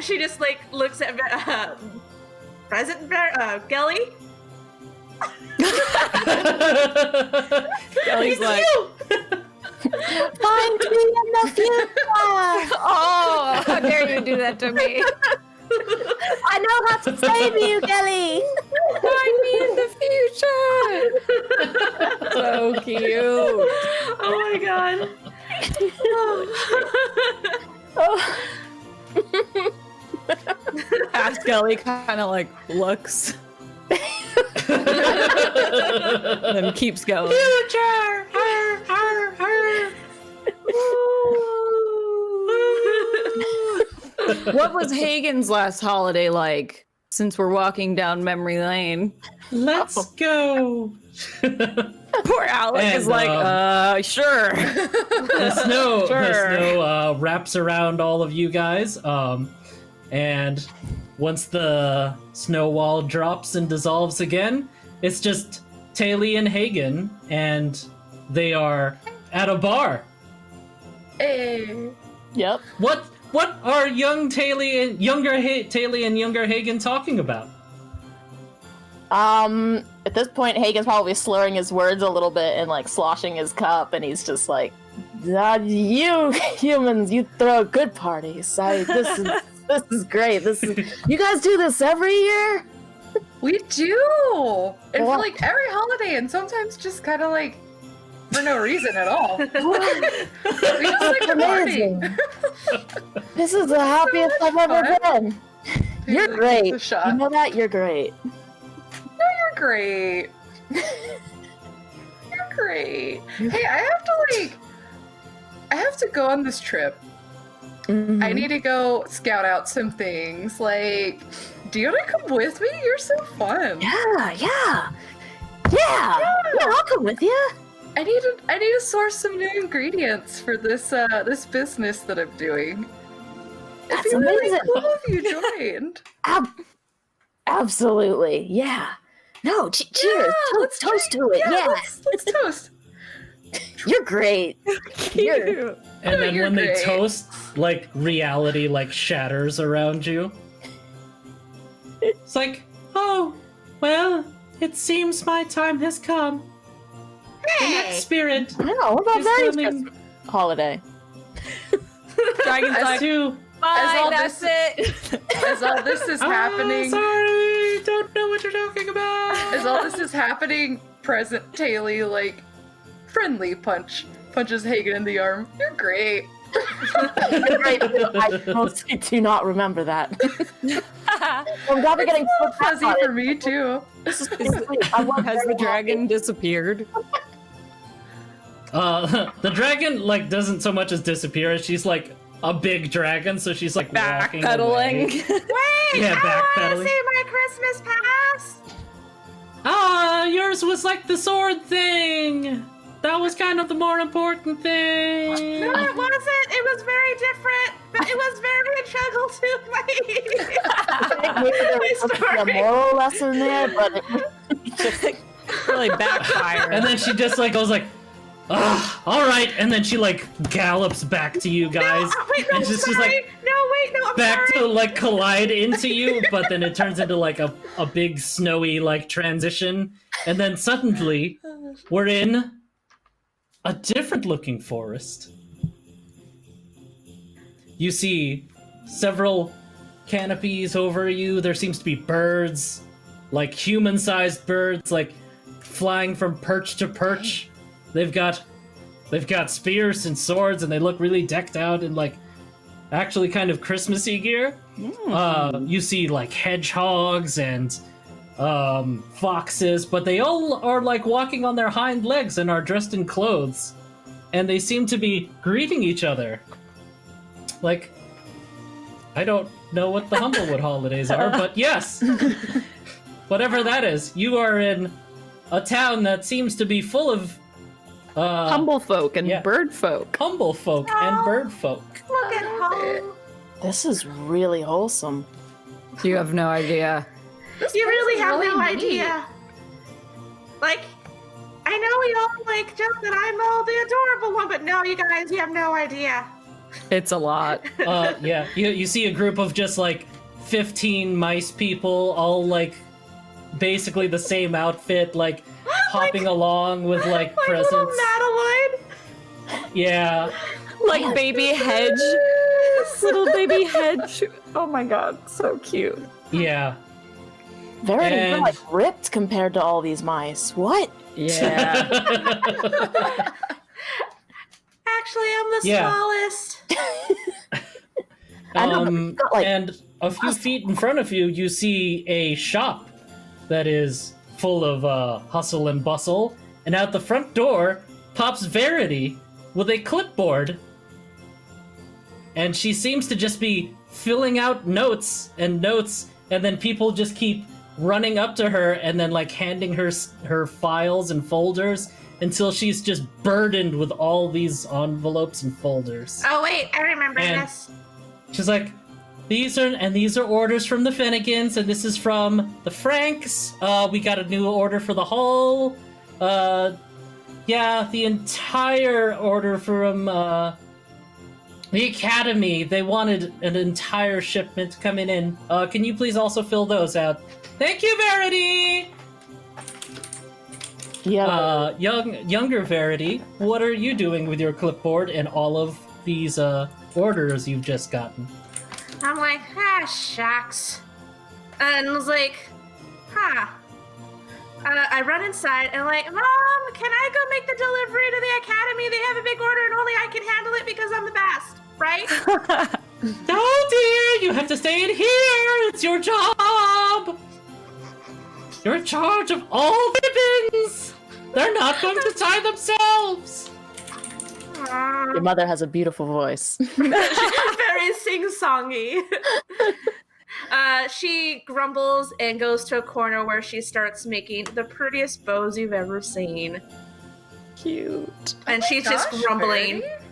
she just like looks at President Gelly. Kelly's like, Find me in the future. oh, how dare you do that to me? I know how to save you, Gelly. Find me in the future. So cute. Oh my god. Oh. Ask Kelly kind of like looks. Then keeps going. Future! Arr, arr, arr. What was Hagen's last holiday like? Since we're walking down memory lane, Let's go. poor Alec And, is like, sure. The snow, Sure. the snow wraps around all of you guys. And once the snow wall drops and dissolves again, it's just Taylor and Hagen, and they are at a bar. Hey. Yep. What are younger Taylor and younger Hagen talking about? At this point, Hagen's probably slurring his words a little bit and like sloshing his cup, and he's just like, "You humans, you throw good parties. This is great. You guys do this every year." We do! And for like every holiday, and sometimes just kind of like for no reason at all. We just like to party. Amazing. This is the happiest I've ever been. You're Like, great. takes a shot. You know that? You're great. You're great. You're great. Hey, I have to go on this trip. Mhm. I need to go scout out some things. Like, do you want to come with me? You're so fun. Yeah, I'll come with you. I need to source some new ingredients for this this business that I'm doing. That's It'd be really amazing. cool if you joined. Absolutely. Yeah. No, cheers. Yeah, Let's toast to it. Yeah. Let's toast. You're great. You're And Oh, then you're when they great. toast, like reality like shatters around you. It's like, oh, well, it seems my time has come. The next spirit I know. What about is Verdi's coming Christmas holiday? Dragon's As like, to. As all Fine, that's it. As all this is happening, Sorry, don't know what you're talking about. as all this is happening, present Taylor like friendly punches Hagen in the arm. You're great. You're great. I mostly do not remember that. I'm glad we're getting so Fuzzy for me too. This is sweet. I love has the dragon disappeared? The dragon like doesn't so much as disappear as she's like a big dragon, so she's like walking away. Backpedaling. Wait, Yeah, I want backpedaling. to see my Christmas past. Ah, yours was like the sword thing. That was kind of the more important thing. No, it wasn't. It was very different, but it was very integral to Maybe there was supposed to be a story. moral lesson there, but it just Really backfired. And then she just like goes like, ah, all right. And then she like gallops back to you guys, Wait, no, and just sorry. like No, wait, no, I'm back sorry. to like collide into you. But then it turns into like a big snowy like transition, and then suddenly we're in a different looking forest. You see several canopies over you. There seems to be birds, like human-sized birds, like flying from perch to perch. They've got spears and swords, and they look really decked out in like actually kind of Christmassy gear. You see like hedgehogs and foxes, but they all are like walking on their hind legs and are dressed in clothes, and they seem to be greeting each other. Like, I don't know what the Humblewood holidays are, but yes, whatever that is, you are in a town that seems to be full of Humble folk and yeah. bird folk. humble folk and bird folk. Look at home. this is really wholesome. You have no idea. You really is have really no neat. idea. Like, I know we all like joke that I'm all the adorable one, but no, you guys, you have no idea. It's a lot. Yeah, you see a group of just like 15 mice people, all like basically the same outfit, like hopping along with like Like presents. little Madeline. Yeah, Like baby hedge. Little baby hedge. Oh my god, so cute. yeah. Verity, you're And- like ripped compared to all these mice. What? Yeah. Actually, I'm the Yeah. smallest. I know, but it's not like And a few feet in front of you, you see a shop that is full of hustle and bustle. And out the front door pops Verity with a clipboard. And she seems to just be filling out notes, and then people just keep running up to her and then like handing her files and folders until she's just burdened with all these envelopes and folders. Oh wait, I remember And- this. She's like, these are orders from the Finnegans, and this is from the Franks. We got a new order for the hall. Yeah, the entire order from, the Academy. They wanted an entire shipment coming in. Can you please also fill those out? Thank you, Verity! Yeah. Younger Verity, what are you doing with your clipboard and all of these, orders you've just gotten? I'm like, shucks. And was like, I run inside and like, Mom, can I go make the delivery to the Academy? They have a big order and only I can handle it because I'm the best, right? No, dear, you have to stay in here. It's your job. You're in charge of all ribbons. They're not going to tie themselves. Your mother has a beautiful voice. She's very sing-songy. She grumbles and goes to a corner where she starts making the prettiest bows you've ever seen. Cute. And she's just grumbling. Verity?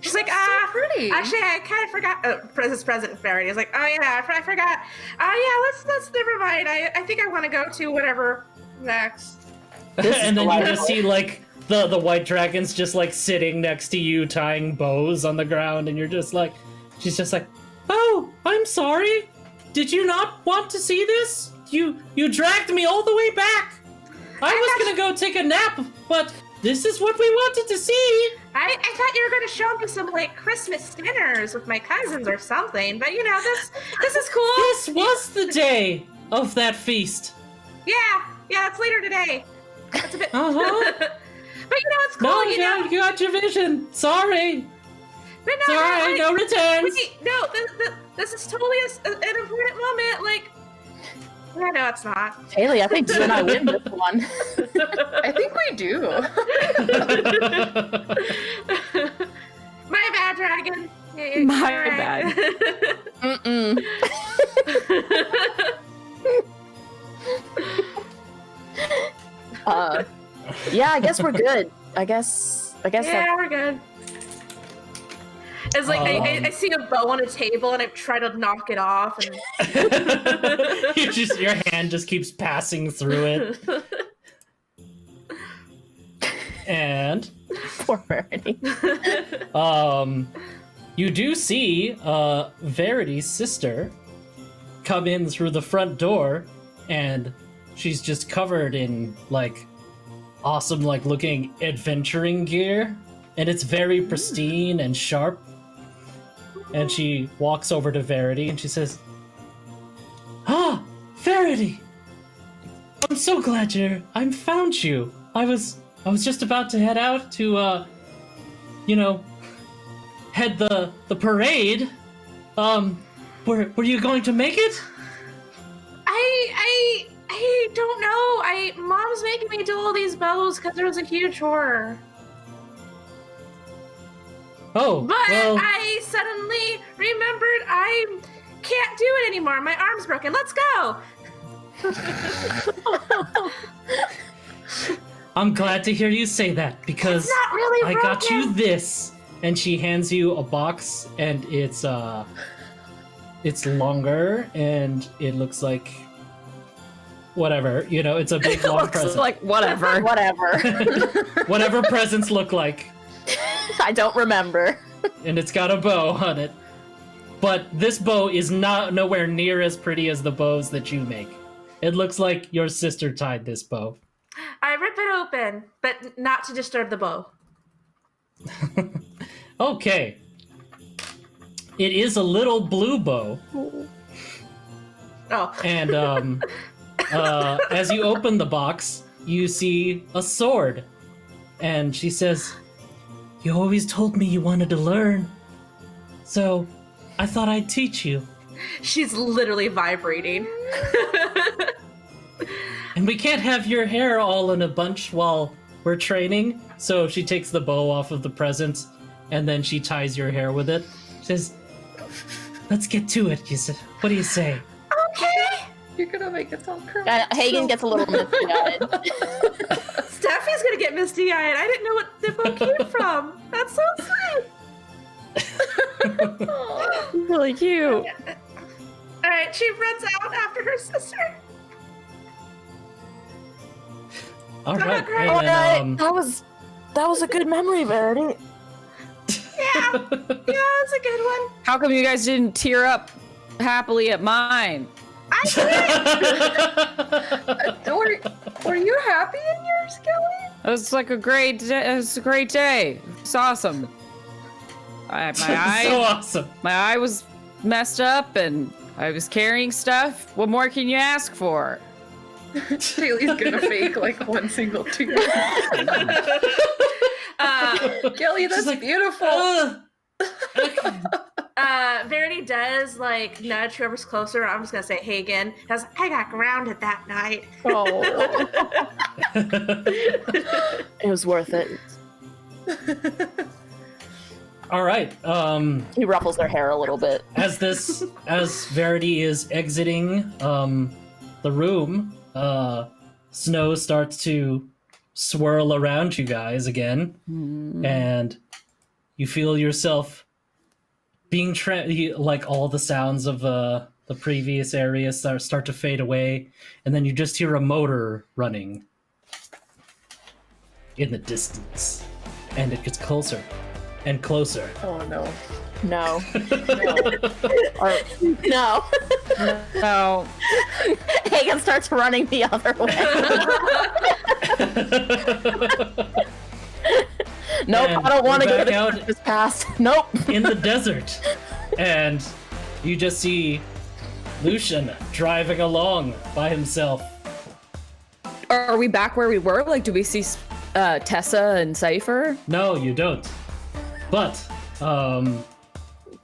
She's like, So pretty. actually, I kind of forgot. President Verity is like, oh yeah, I forgot. Oh yeah, let's never mind. I think I want to go to whatever next. And then you just see like the white dragons just like sitting next to you tying bows on the ground, and you're just like, she's just like, oh, I'm sorry. Did you not want to see this? You dragged me all the way back. I was gonna go take a nap, but this is what we wanted to see. I thought you were going to show me some like Christmas dinners with my cousins or something, but you know this is cool. This was the day of that feast. Yeah, it's later today. That's a bit. Uh-huh. But you know it's cool. No, you know. you got your vision. Sorry. But no, Sorry, like, no returns. wait, no, this is totally an important moment. Like, no, it's not. Haley, I think you and I win this one. I think we do. My bad, dragon. My Alright. bad. Mm-mm. Yeah, I guess we're good. I guess Yeah, we're good. It's like I see a bow on a table and I try to knock it off, and Your hand just keeps passing through it. And poor Verity. you do see Verity's sister come in through the front door, and she's just covered in like awesome like looking adventuring gear, and it's very pristine and sharp. And she walks over to Verity and she says, "Ah, Verity! I'm so glad I found you. I was just about to head out to head the parade. Were you going to make it?" I don't know. Mom's making me do all these bows because there was a huge order. Oh, But well, I suddenly remembered I can't do it anymore. My arm's broken. Let's go. I'm glad to hear you say that because It's not really I broken. got you this. And she hands you a box, and it's longer, and it looks like whatever, it's a big long Looks present. like whatever. Whatever. Whatever presents look like. I don't remember. And it's got a bow on it. But this bow is nowhere near as pretty as the bows that you make. It looks like your sister tied this bow. I rip it open, but not to disturb the bow. Okay. It is a little blue bow. Oh. And as you open the box, you see a sword. And she says, "You always told me you wanted to learn. So I thought I'd teach you. She's literally vibrating. And we can't have your hair all in a bunch while we're training." So she takes the bow off of the present, and then she ties your hair with it. She says, "Let's get to it." You said, "What do you say?" Okay. You're gonna make it sound correct. Hagen gets a little misty-eyed. Steffi's gonna get misty-eyed. I didn't know what the bow came from. That's so sweet. Really cute. All right, she runs out after her sister. All right. great. And then, that was a good memory, Verity. Yeah, that's a good one. How come you guys didn't tear up happily at mine? Were you happy in yours, Kelly? It was like a great day. It was a great day. It's awesome. My so eye, awesome. my eye was messed up, and I was carrying stuff. What more can you ask for? Kaylee's gonna fake like one single tear. Kelly, that's like, beautiful. Verity does like nudge whoever's closer. I'm just gonna say Hagen. Because I got grounded that night. Oh, it was worth it. All right. He ruffles their hair a little bit. As Verity is exiting the room, snow starts to swirl around you guys again, and you feel yourself being like all the sounds of the previous areas start to fade away, and then you just hear a motor running in the distance, and it gets closer and closer. Oh no. No. No. No. Hagen starts running the other way. Nope, And I don't want to we're go to back the out this past. Nope. in the desert, and you just see Lucian driving along by himself. Are we back where we were? Like, do we see Tessa and Cypher? No, you don't. But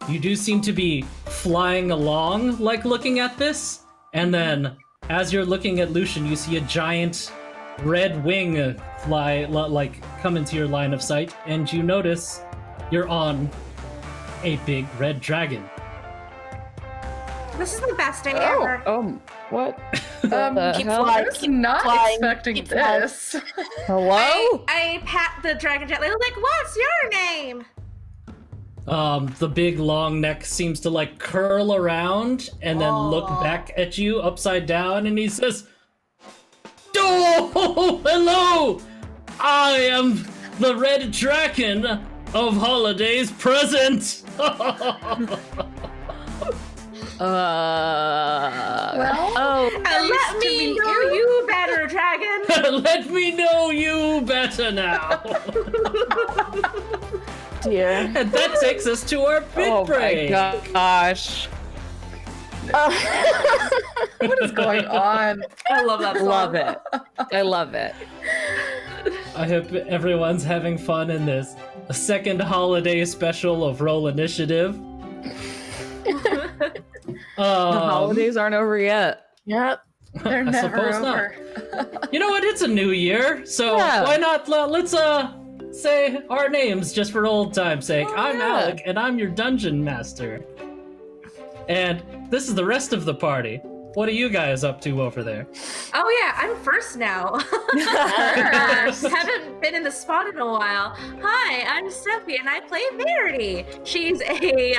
you do seem to be flying along, like looking at this, and then as you're looking at Lucian, you see a giant red wing fly, like come into your line of sight, and you notice you're on a big red dragon. This is the best day ever. What? Keep hell? flying. I was not flying, expecting keep flying. this. Hello? I pat the dragon gently. Like, what's your name? The big long neck seems to like curl around and then look back at you upside down, and he says, "Oh, hello! I am the red dragon of Holiday's present." Let me know you better, dragon. Let me know you better now. Dear. And that takes us to our bit Oh break. my gosh. What is going on? I love that song. Love it. I love it. I hope everyone's having fun in this second holiday special of Roll Initiative. The holidays aren't over yet. Yep. They're I never suppose not. over. You know what? It's a new year, so Yeah. why not? Let's say our names just for old time's sake. I'm yeah. Alec, and I'm your dungeon master. And this is the rest of the party. What are you guys up to over there? Oh yeah, I'm first now. Haven't been in the spot in a while. Hi, I'm Steffi, and I play Verity. She's a it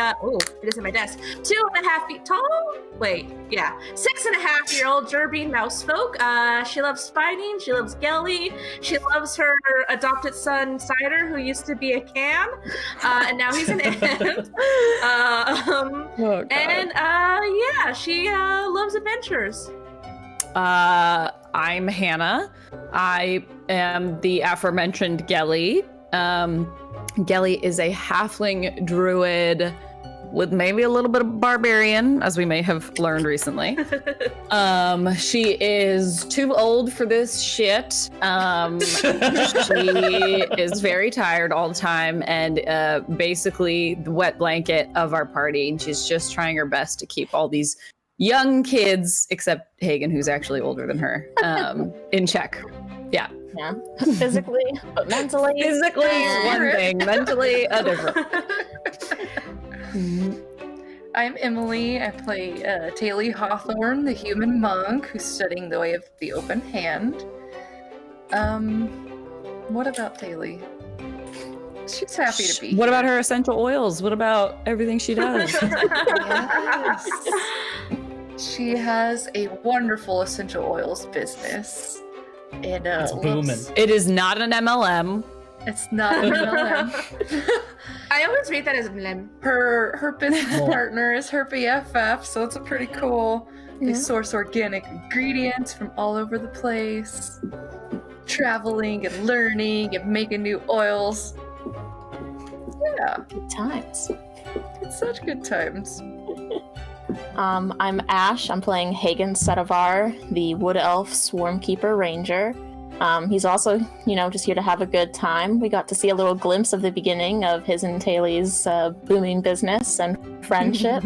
is in my desk. 2.5 feet tall. Wait, yeah, 6.5-year-old Gerbean mouse folk. She loves fighting. She loves Gelly. She loves her adopted son Cider, who used to be a Cam, and now he's an Imp. Oh, God. And yeah, she loves adventures. I'm Hannah. I am the aforementioned Gelly. Gelly is a halfling druid with maybe a little bit of barbarian, as we may have learned recently. She is too old for this shit. She is very tired all the time and basically the wet blanket of our party. And she's just trying her best to keep all these young kids, except Hagen, who's actually older than her, in check. Yeah. Yeah. Physically, but mentally. Physically is one thing, mentally a different. I'm Emily. I play Taylor Hawthorne, the human monk who's studying the way of the open hand. What about Taylor? She's happy to be What here. about her essential oils? What about everything she does? Yes. She has a wonderful essential oils business. And It's booming. whoops. It is not an MLM. It's not an MLM. I always read that as Mlem. Her business Oh. partner is her BFF, so it's a pretty cool. They Yeah. source organic ingredients from all over the place, traveling and learning and making new oils. Yeah, Good times. it's such good times. I'm Ash. I'm playing Hagen Setavar, the Wood Elf Swarmkeeper Ranger. He's also, just here to have a good time. We got to see a little glimpse of the beginning of his and Taylor's booming business and friendship.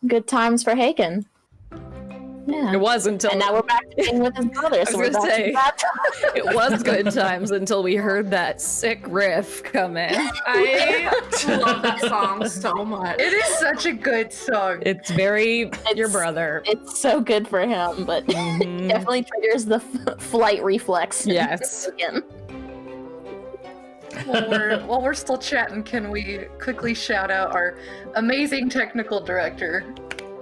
Good times for Hagen. Yeah. It was until And now we're back to being with his brother, so was we're gonna back say. to bad times. it was good times until we heard that sick riff come in. I love that song so much. It is such a good song. It's very your It's- brother. It's so good for him, but Mhm. definitely triggers the flight reflex. Yes. Again. While we're still chatting, can we quickly shout out our amazing technical director,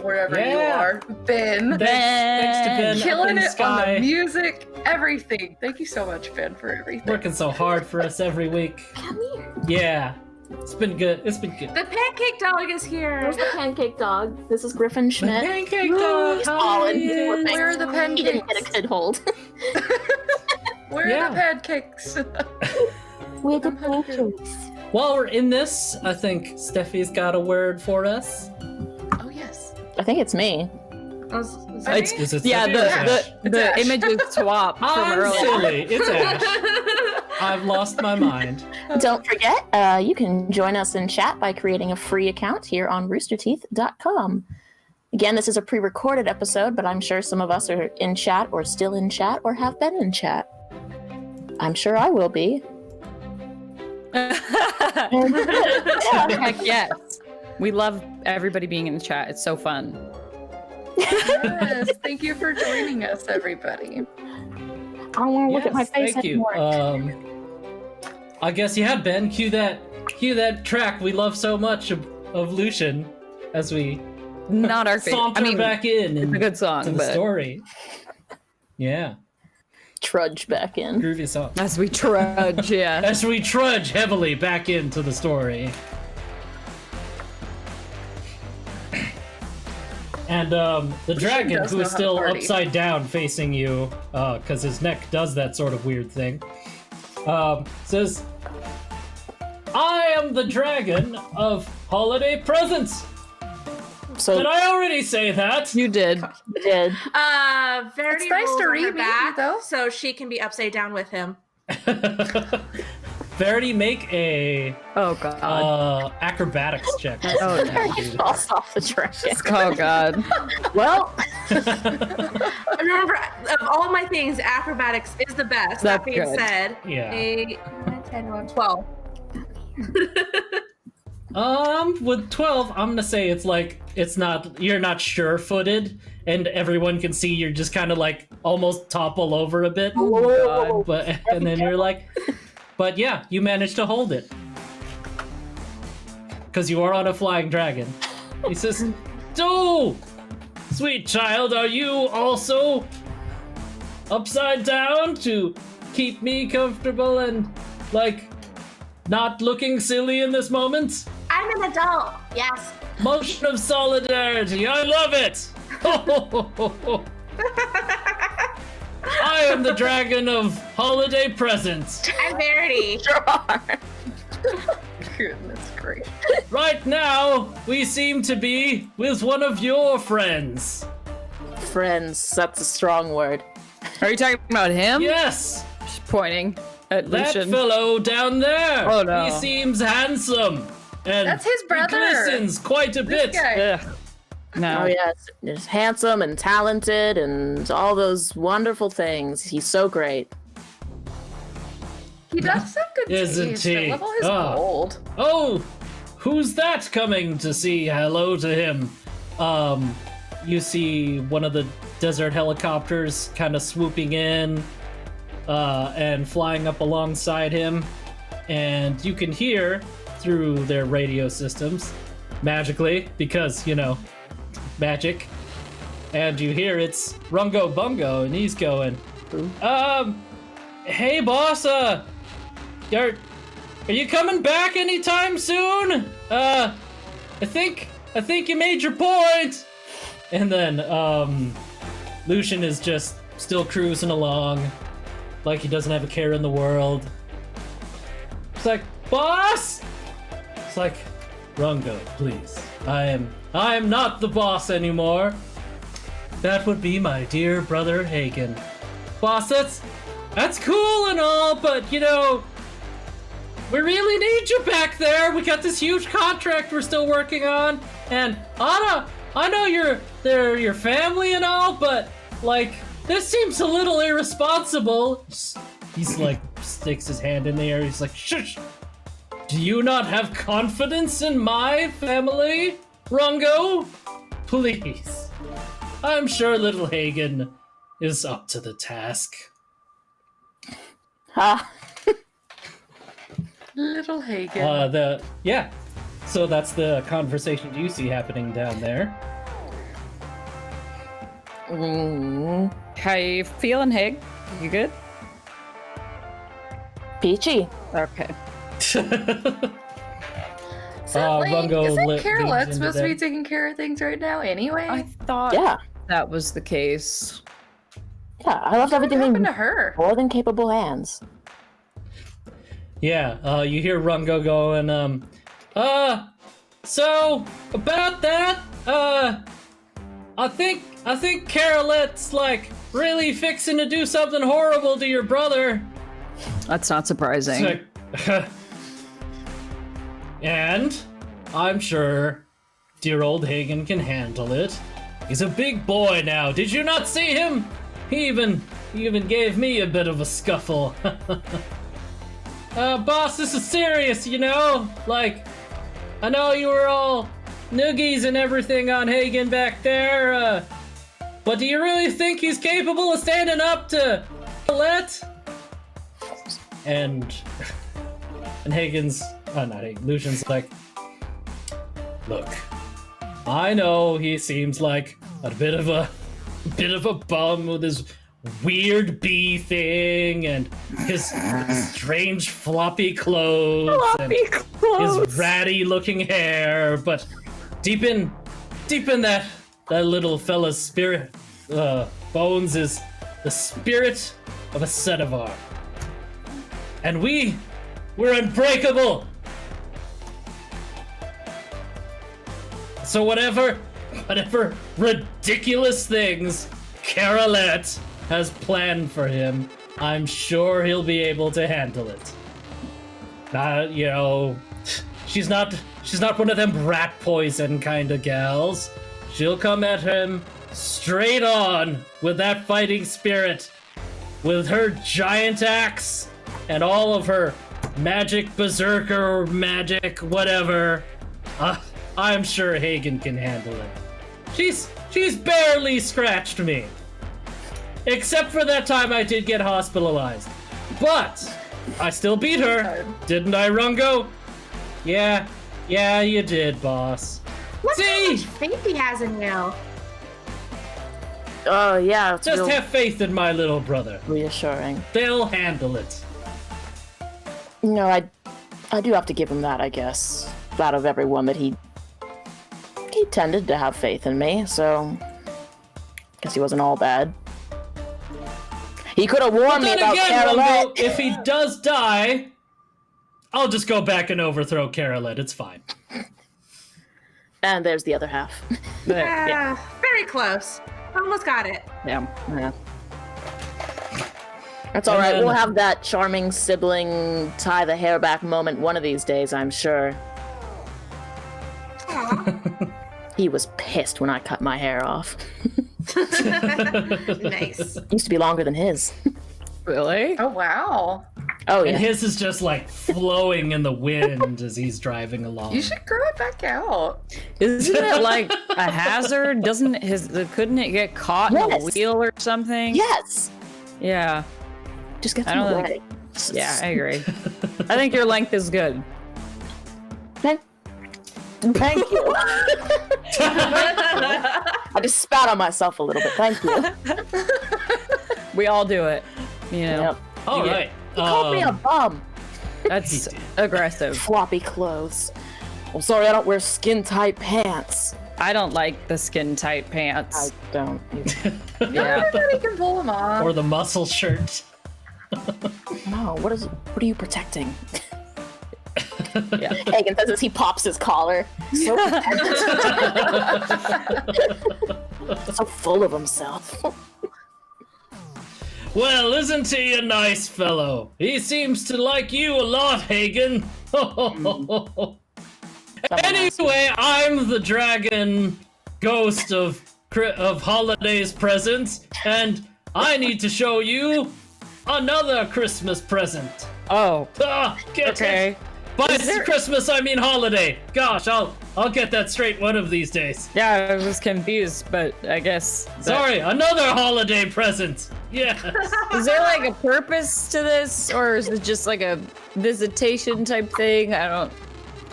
wherever you Yeah. are, Ben. Thanks to Ben up Killing in the it on sky. the music, everything. Thank you so much, Ben, for everything. Working so hard for us every week. Come here. Yeah. It's been good. It's been good. The pancake dog is here. There's the pancake dog. This is Griffin Schmidt. Pancake dog. He's Hi. fallen. Where are the He didn't pancakes? get a good hold. Where Yeah. are the pancakes? Where the pancakes? While we're in this, I think Steffi's got a word for us. Oh, yes. I think it's me. Was It's- Is it Yeah, Steffi or Ash? the Ash. images swap from I'm earlier. silly. It's Ash. I've lost my mind. Don't forget, you can join us in chat by creating a free account here on roosterteeth.com. Again, this is a pre-recorded episode, but I'm sure some of us are in chat or still in chat or have been in chat. I'm sure I will be. Yeah. Heck yes. We love everybody being in the chat. It's so fun. Yes. Thank you for joining us, everybody. I want to look at my Yes, face thank you. anymore. I guess Ben, cue that track we love so much of Lucian as we Not our favorite. saunter I mean, back in it's a good song, to the but story. Yeah, Trudge back in. groovy song. as we trudge, yeah. As we trudge heavily back into the story. And the dragon, does who know is how to still party. upside down facing you, because his neck does that sort of weird thing, says, I am the dragon of holiday presents. So Did I already say that? You did. you did. Verity It's nice rolls to on her read you, back, though. so she can be upside down with him. Verity, make a Oh god. acrobatics check. Oh, no. He falls off the dragon. Oh god. Well, Remember, of all my things, acrobatics is the best. That's That being good. said, Yeah. 8, 9, 10, 11, 12. With 12, I'm gonna say you're not sure-footed, and everyone can see you're just kind of like almost topple over a bit. God. And then you're like, but yeah, you managed to hold it. Because you are on a flying dragon. He says, "So, sweet child, are you also upside down to keep me comfortable and, like, not looking silly in this moment? I'm an adult, yes. Motion of solidarity, I love it! I am the dragon of holiday presents. I'm Verity. Goodness gracious. Right now, we seem to be with one of your friends. friends, that's a strong word. Are you talking about him? Yes, Just pointing at that Lucian. fellow down there. Oh, no. He seems handsome. And That's his brother. He glistens quite a This bit. guy. Ugh. No. Oh yes, he's handsome and talented and all those wonderful things. He's so great. He does have good Isn't taste. he? I love all his Ah. gold. Oh, who's that coming to say hello to him? You see one of the desert helicopters kind of swooping in and flying up alongside him, and you can hear through their radio systems, magically, because, you know, magic. and you hear it's Rungo Bungo, and he's going, hey boss, are you coming back anytime soon? I think you made your point. And then Lucian is just still cruising along like he doesn't have a care in the world. It's like, boss! It's like, Rungo, please. I am not the boss anymore. That would be my dear brother Hagen. Boss, that's cool and all, but you know, we really need you back there. We got this huge contract we're still working on, and I know they're your family and all, but like, this seems a little irresponsible. He's like, sticks his hand in the air. He's like, shush. Do you not have confidence in my family, Rungo? Please. I'm sure little Hagen is up to the task. Ha. Little Hagen. So that's the conversation you see happening down there. How you feeling, Hig? You good? Peachy. Okay. Rungo isn't leans Carolette into supposed to be that. taking care of things right now anyway? I thought Yeah. that was the case. Yeah, I left What everything happened in to her? more than capable hands. Yeah, you hear Rungo going, so about that, I think Carolette's like really fixing to do something horrible to your brother. That's not surprising. It's like, and I'm sure dear old Hagen can handle it. He's a big boy now. Did you not see him? He even gave me a bit of a scuffle. Boss, this is serious, you know? Like, I know you were all noogies and everything on Hagen back there, but do you really think he's capable of standing up to Colette? And Hagen's, not Hagen, Lucian's like, look, I know he seems like a bit of a bum with his weird bee thing and his strange floppy clothes and his ratty looking hair, but deep in that little fella's spirit bones is the spirit of a Centaur. And we're unbreakable. So whatever ridiculous things Carolette has planned for him, I'm sure he'll be able to handle it. You know, she's not one of them rat poison kind of gals. She'll come at him straight on with that fighting spirit, with her giant axe and all of her magic berserker magic whatever. I'm sure Hagen can handle it. She's barely scratched me. Except for that time I did get hospitalized. But I still beat her. Didn't I, Rungo? Yeah, you did, boss. Look how See? much faith he has in you. Oh, yeah. It's Just real have faith in my little brother. reassuring. They'll handle it. No, I do have to give him that, I guess. Out of everyone that he tended to have faith in me, so guess he wasn't all bad. He could have warned me Then about again, Carolette. Rungo, if he does die, I'll just go back and overthrow Carolette. It's fine. And there's the other half. Very close. Almost got it. Yeah. Yeah. That's And alright, then- we'll have that charming sibling tie the hair back moment one of these days, I'm sure. He was pissed when I cut my hair off. Nice. Used to be longer than his. Really? Oh wow. Oh, And yeah. his is just like flowing in the wind as he's driving along. You should grow it back out. Isn't it like a hazard? Couldn't it get caught in a Yes. wheel or something? Yes! Yeah. Just get I some don't away. Yeah, I agree. I think your length is good. Thank you. I I just spat on myself a little bit. Thank you. We all do it. You know, Yep. All Yeah. right. He called me a bum. that's aggressive. Floppy clothes. I'm sorry, I don't wear skin-tight pants. I don't like the skin tight pants. I don't. Yeah. Everybody can pull them off. Or the muscle shirt. No, what are you protecting? Yeah. Hagen says as he pops his collar. So protective. So full of himself. Well, isn't he a nice fellow? He seems to like you a lot, Hagen. Anyway, I'm the dragon ghost of holidays presents, and I need to show you another Christmas present. Oh, Get okay. it? By Christmas, I mean holiday. Gosh, I'll get that straight one of these days. Yeah, I was confused, but I guess. Sorry, another holiday present. Yes. Is there like a purpose to this, or is it just like a visitation type thing? I'm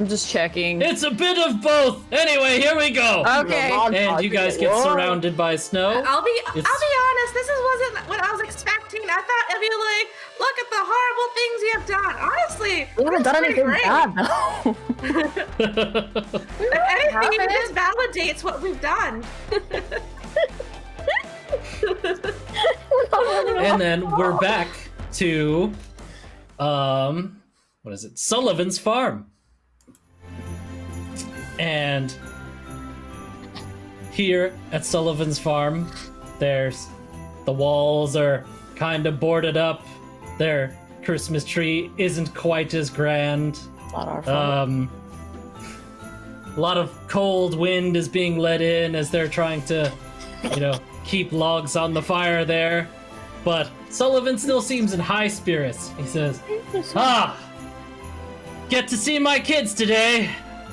just checking. It's a bit of both. Anyway, here we go. Okay. And you guys get surrounded by snow. I'll be honest, this wasn't what I was expecting. I thought it'd be like, look at the horrible things you have done. Honestly, We haven't done pretty anything great. bad, though. If anything, it just validates what we've done. And then we're back to what is it? Sullivan's farm. And here at Sullivan's farm, the walls are kind of boarded up. Their Christmas tree isn't quite as grand. Not our fault. A lot of cold wind is being let in as they're trying to, keep logs on the fire there. But Sullivan still seems in high spirits. He says, get to see my kids today.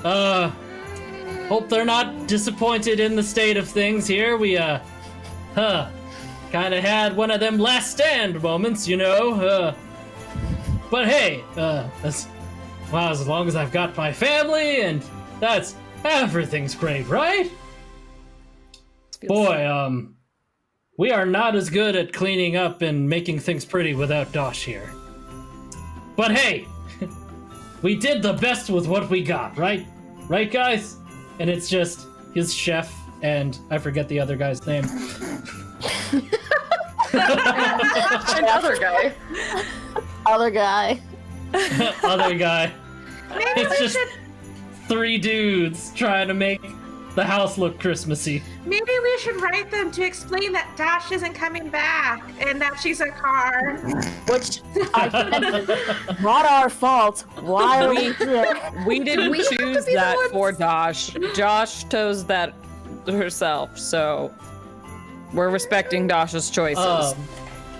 Hope they're not disappointed in the state of things here. We, kind of had one of them last stand moments, But hey, as long as I've got my family, and everything's great, right? Boy, we are not as good at cleaning up and making things pretty without Dosh here. But hey, we did the best with what we got, right? Right, guys? And it's just his chef and I forget the other guy's name. Another guy. Other guy. Other guy. Maybe It's we just should. 3 dudes trying to make the house look Christmassy. Maybe we should write them to explain that Dash isn't coming back and that she's a car. Which, not our fault. Why are we here? We didn't choose that for Josh. Josh chose that herself, so we're respecting Dosh's choices.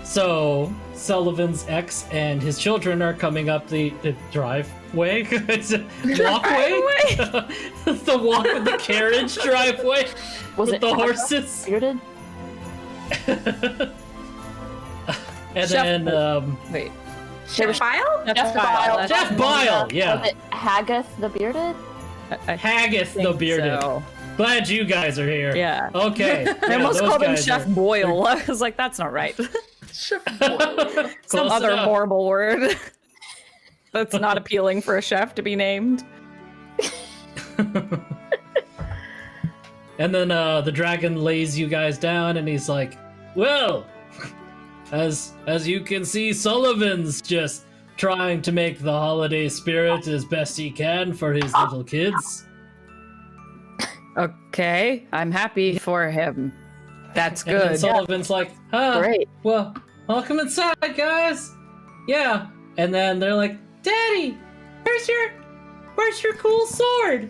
So Sullivan's ex and his children are coming up the driveway. It's a walkway. the carriage driveway. Was with it the Taco? horses? Bearded? And Chef then Wait. Chef Bile? Jeff Bile. Jeff Bile, yeah. Was it Haggith the Bearded? Haggith the think Bearded. so. Glad you guys are here. Yeah. Okay. I almost those called him guys Chef are- Boyle. I was like, that's not right. Chef Boyle. Some Close other enough. horrible word. That's not appealing for a chef to be named. And then the dragon lays you guys down, and he's like, "Well, as you can see, Sullivan's just trying to make the holiday spirit as best he can for his little kids." Okay, I'm happy for him. That's And then good. Sullivan's like, Great. well, welcome inside, guys. Yeah." And then they're like, "Daddy, where's your cool sword?"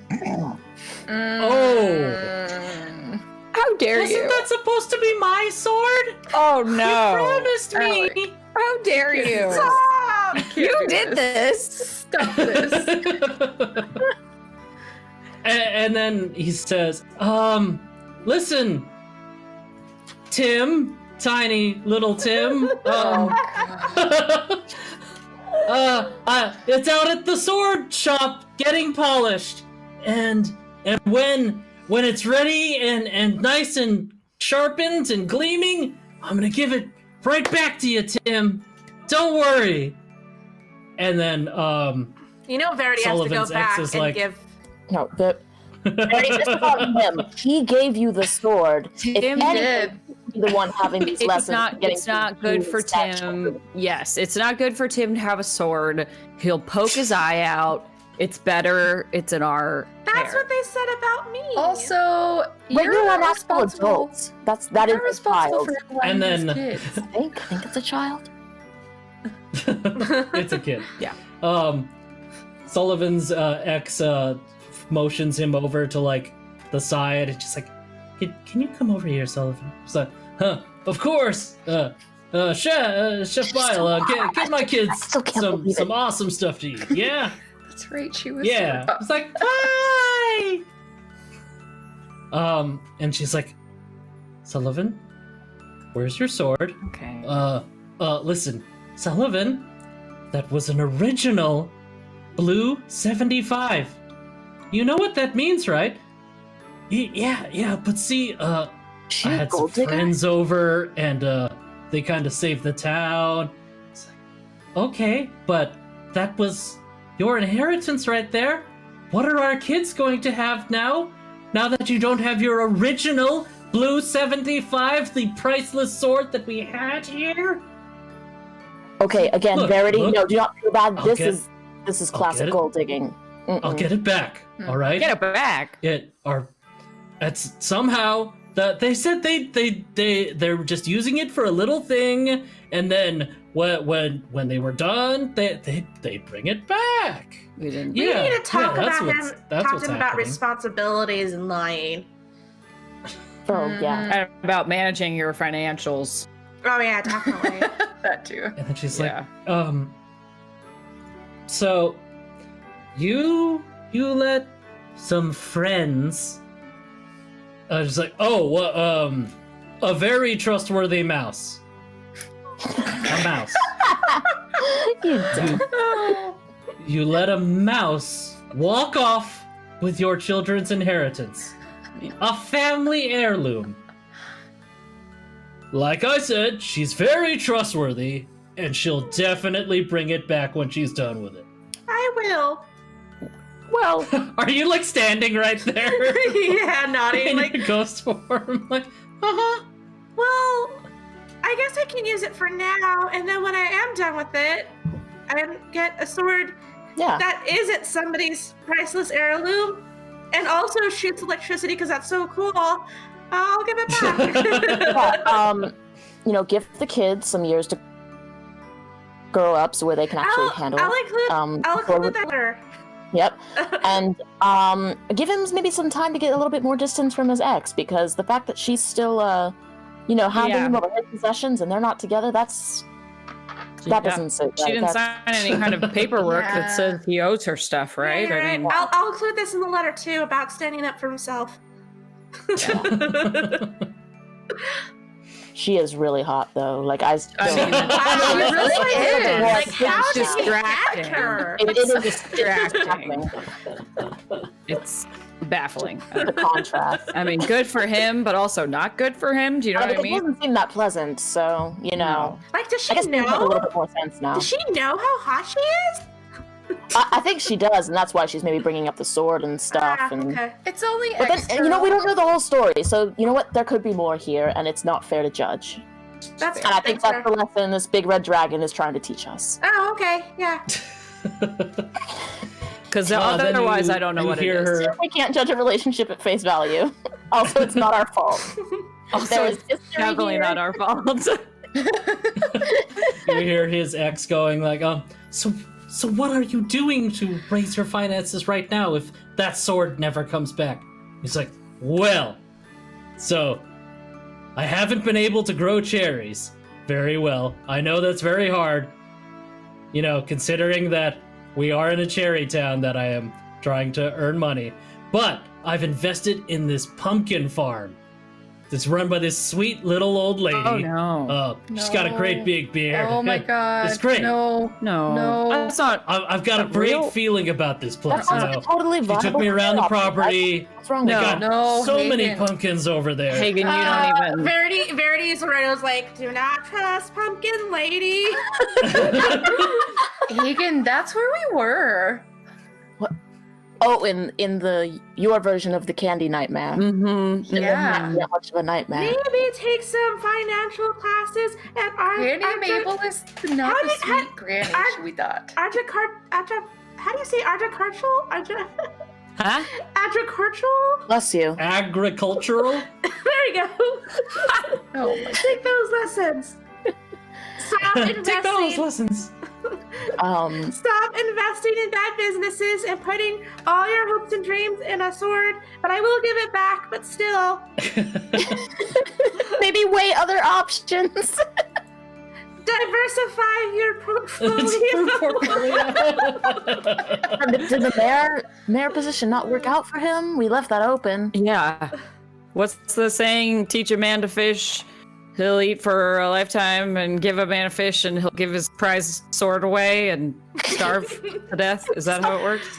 Oh. How dare Wasn't you? that supposed to be my sword? Oh You no! promised me. Alec. How dare you? Stop! You did this. Stop this. And then he says, listen, Tim, tiny little Tim, it's out at the sword shop getting polished. And when when it's ready and nice and sharpened and gleaming, I'm gonna give it right back to you, Tim. Don't worry. And then You know, Verity Sullivan's has to go ex back is and like- give. No, it's about him. He gave you the sword. Tim did. The one having these lessons. It's not good for Tim. Yes, it's not good for Tim to have a sword. He'll poke his eye out. It's better. It's in our That's hair. what they said about me. Also, But you're you're not an actual responsible. adult. That is You're a responsible child. for And letting then- these kids. I think it's a child. It's a kid. Yeah. Sullivan's ex motions him over to like the side and just like, can you come over here, Sullivan? He's like, of course. Chef Bile, get my kids still can't believe some awesome stuff to eat. Yeah, That's right. She was. yeah. It's like, hi. And she's like, Sullivan, where's your sword? Okay. Listen, Sullivan, that was an original blue 75. You know what that means, right? Yeah, but see, I had some friends over and they kind of saved the town. It's like, okay, but that was your inheritance right there. What are our kids going to have now? Now that you don't have your original blue 75, the priceless sword that we had here? Okay, again, Look, Verity, look. no, do not feel bad. I'll This get- is I'll classic get it. gold digging. I'll get it back, all right? Get it back. It's somehow that they said they're just using it for a little thing, and then when they were done, they bring it back. We didn't. We Yeah, need to talk yeah, that's about what's- him. that's Talk what's to him about happening. responsibilities and lying. Oh, yeah. And about managing your financials. Oh yeah, definitely. That too. And then she's Yeah. like, so you let some friends just like, a very trustworthy mouse. A mouse. You dumb. You let a mouse walk off with your children's inheritance. A family heirloom. Like I said, she's very trustworthy, and she'll definitely bring it back when she's done with it. I will. Well, Are you like standing right there Yeah, nodding. in Like, your ghost form? Like, well, I guess I can use it for now, and then when I am done with it, I get a sword yeah. that isn't somebody's priceless heirloom, and also shoots electricity because that's so cool. I'll give it back. Yeah, give the kids some years to grow up so where they can actually handle I'll it. include. I'll include that letter. Yep. And give him maybe some time to get a little bit more distance from his ex, because the fact that she's still handling Yeah. him over his possessions and they're not together, that doesn't sit right. She didn't sign any kind of paperwork Yeah. that says he owes her stuff, right? Yeah, you're I mean, right. I'll include this in the letter too about standing up for himself. She is really hot though. Like I still, I mean, Wow, She really is. Like, how did he distracting. get her? it is distracting. distracting. It's baffling. The contrast. I mean, good for him, but also not good for him. Do you know what I It mean? doesn't seem that pleasant, so No. Like, does I she guess it makes a little know? bit more sense now. Does she know how hot she is? I think she does, and that's why she's maybe bringing up the sword and stuff. Ah, And okay. It's only but then extra. we don't know the whole story, so you know what? There could be more here, and it's not fair to judge. That's And I think fair. that's the lesson this big red dragon is trying to teach us. Oh, okay. Yeah. Because then otherwise, you- I don't know you what hear it is. her- We can't judge a relationship at face value. Also, it's not our fault. Also, There is it's history definitely here. not our fault. You hear his ex going like, so what are you doing to raise your finances right now if that sword never comes back? He's like, well, so I haven't been able to grow cherries very well. I know that's very hard, considering that we are in a cherry town that I am trying to earn money. But I've invested in this pumpkin farm. It's run by this sweet little old lady. Oh no. She's got a great big beard. Oh my god. It's great. No. No. That's not. I've got a That great real? feeling about this place. That sounds like a totally She viable took me around the option, right? property. What's wrong They with got that? No, so many Hagen. pumpkins over there. Hagen, you don't even. Verity Sorena's like, do not trust pumpkin lady. Hagen, that's where we were. Oh, in your version of the Candy Nightmare. Mm-hmm. Yeah. Not much of a nightmare. Maybe take some financial classes at Granny Mabel is not How the did- sweet granny we thought. How do you say agricultural? Huh? Agricultural? Bless you. Agricultural? There you go. Oh my Take those lessons. Stop Take those investing. lessons. Stop investing in bad businesses and putting all your hopes and dreams in a sword. But I will give it back. But still, Maybe weigh other options. diversify your portfolio. Did the mayor position not work out for him? We left that open. Yeah. What's the saying? Teach a man to fish, he'll eat for a lifetime, and give a man a fish, and he'll give his prize sword away and starve to death. Is that how it works?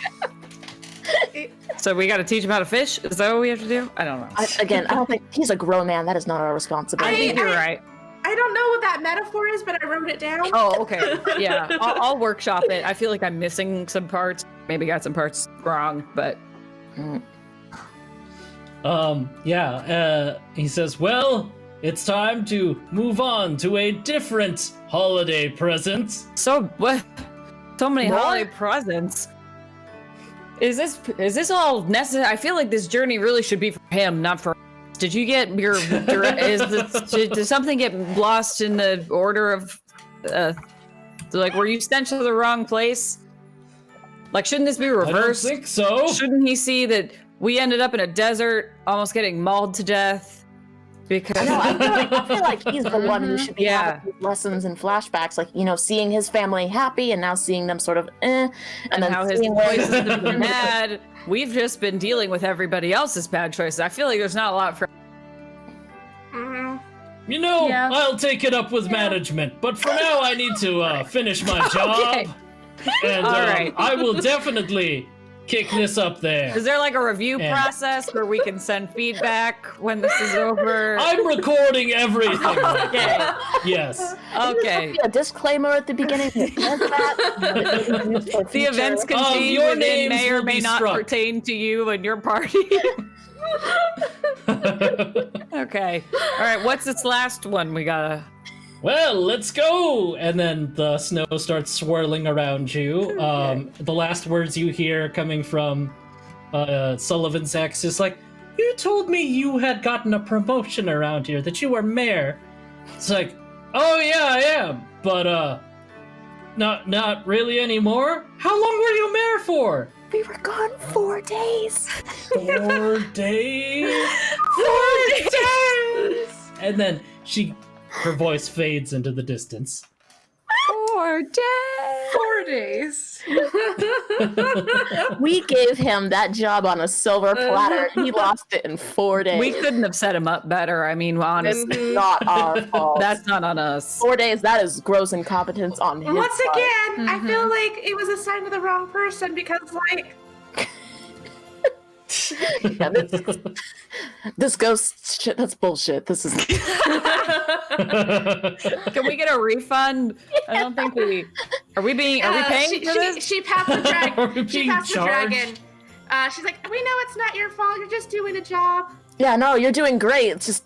So we got to teach him how to fish? Is that what we have to do? I don't know. I don't think he's a grown man. That is not our I responsibility. think you're right. I don't know what that metaphor is, but I wrote it down. Oh, okay. Yeah, I'll workshop it. I feel like I'm missing some parts. Maybe got some parts wrong, but he says, well, it's time to move on to a different holiday present. so what? So many More? holiday presents. Is this all necessary? I feel like this journey really should be for him, not for. Did you get your? Did something get lost in the order of? Like, were you sent to the wrong place? Like, shouldn't this be I don't reversed? think so. Shouldn't he see that we ended up in a desert, almost getting mauled to death? Because I feel like he's the one who should be Yeah. having these lessons and flashbacks, like, seeing his family happy and now seeing them sort of and then how his seeing where choices have been bad. We've just been dealing with everybody else's bad choices. I feel like there's not a lot for. Mhm. Yeah. I'll take it up with management, but for now I need to finish my job. Okay. And All right. I will definitely kick this up there. Is there like a review And- process where we can send feedback when this is over? I'm recording everything. right Okay. now. Yes. Okay. a disclaimer at the beginning that says that. The events contained your within names may or will may be not struck. pertain to you and your party. Okay. All right. What's its last one? We gotta. Well, let's go! And then the snow starts swirling around you. The last words you hear coming from Sullivan's ex is like, you told me you had gotten a promotion around here, that you were mayor. It's like, oh yeah, I am, but not really anymore? How long were you mayor for? We were gone 4 days. 4 days? 4 days. And then her voice fades into the distance. 4 days. 4 days. We gave him that job on a silver platter, and he lost it in 4 days. We couldn't have set him up better. I mean, honestly, It's not our fault. that's not on us. 4 days. That is gross incompetence on his Once part. again, I feel like it was assigned to the wrong person because, like, Yeah, this ghost shit. That's bullshit. This is. Can we get a refund? I don't think we. Are we paying she, for this? she passed the Are we dragon. She being passed the charged? dragon. She's like, we know it's not your fault. You're just doing a job. Yeah, no, you're doing great. It's just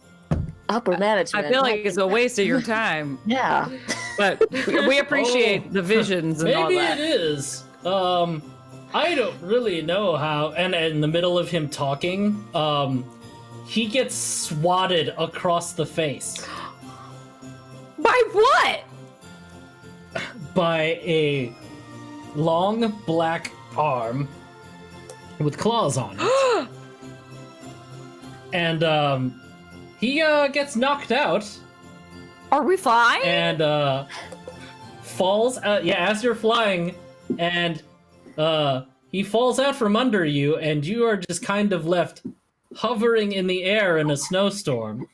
upper management. I feel like it's a waste of your time, Yeah. but we appreciate the visions and all Maybe that. it is. I don't really know how. And in the middle of him talking, he gets swatted across the face By what? by a long black arm with claws on it. And he gets knocked out Are we flying? and falls. As you're flying, and he falls out from under you, and you are just kind of left hovering in the air in a snowstorm.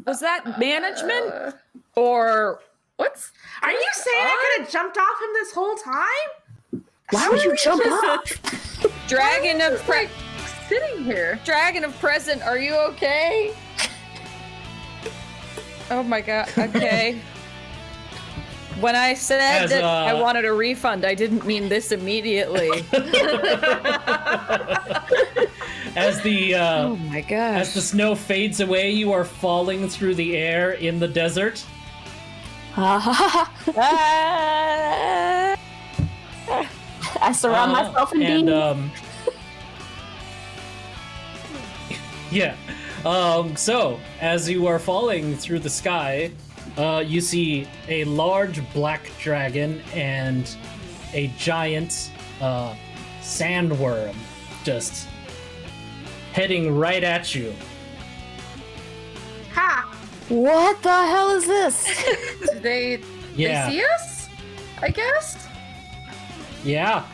Was that management? Or What's? Are you saying I could have jumped off him this whole time? Why would you jump off? Dragon of Sitting here. Dragon of Present, are you okay? Oh my god, okay. When I said that I wanted a refund, I didn't mean this immediately. As the Oh my gosh. as the snow fades away, you are falling through the air in the desert. I surround myself in beans. and yeah. So as you are falling through the sky, you see a large black dragon and a giant sandworm just heading right at you. Ha! What the hell is this? Do they Yeah. see us? I guess. Yeah.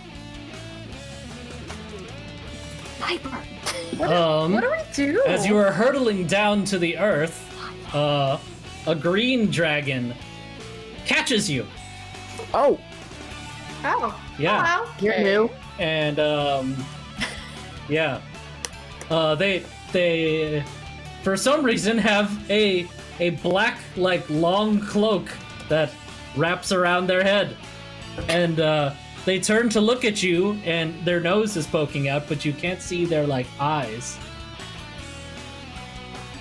What do we do? As you are hurtling down to the earth, a green dragon catches you. Oh, Oh. Yeah. Hello. you're Okay. new. And yeah. They for some reason have a black, like, long cloak that wraps around their head. And they turn to look at you, and their nose is poking out, but you can't see their, like, eyes.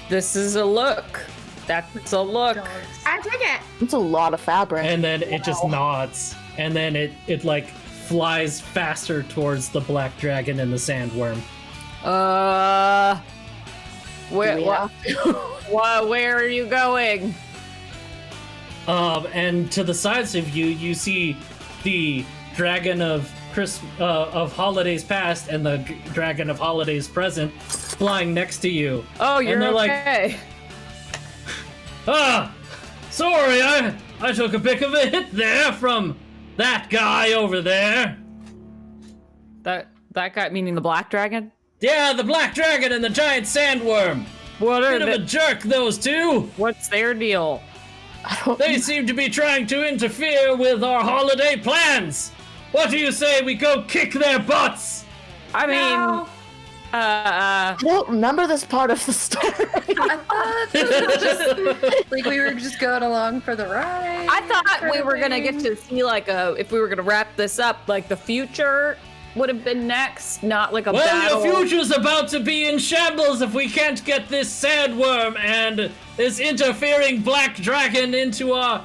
This is a look. That's a look. I dig it. It's a lot of fabric. And then it just nods. And then it like flies faster towards the black dragon and the sandworm. Where Yeah. where are you going? And to the sides of you, you see the dragon of holidays past and the dragon of holidays present flying next to you. Oh, And you're they're like, okay. Sorry, I took a bit of a hit there from that guy over there. That guy, meaning the black dragon? Yeah, the black dragon and the giant sandworm. What are Bit of a jerk, those two. What's their deal? They seem to be trying to interfere with our holiday plans. What do you say we go kick their butts? I mean, No. I don't remember this part of the story. I thought this was just like we were just going along for the ride. I thought kind we of were gonna thing. get to see like if we were gonna wrap this up, like the future would have been next, not like a Well, battle. your future's about to be in shambles if we can't get this sandworm and this interfering black dragon into our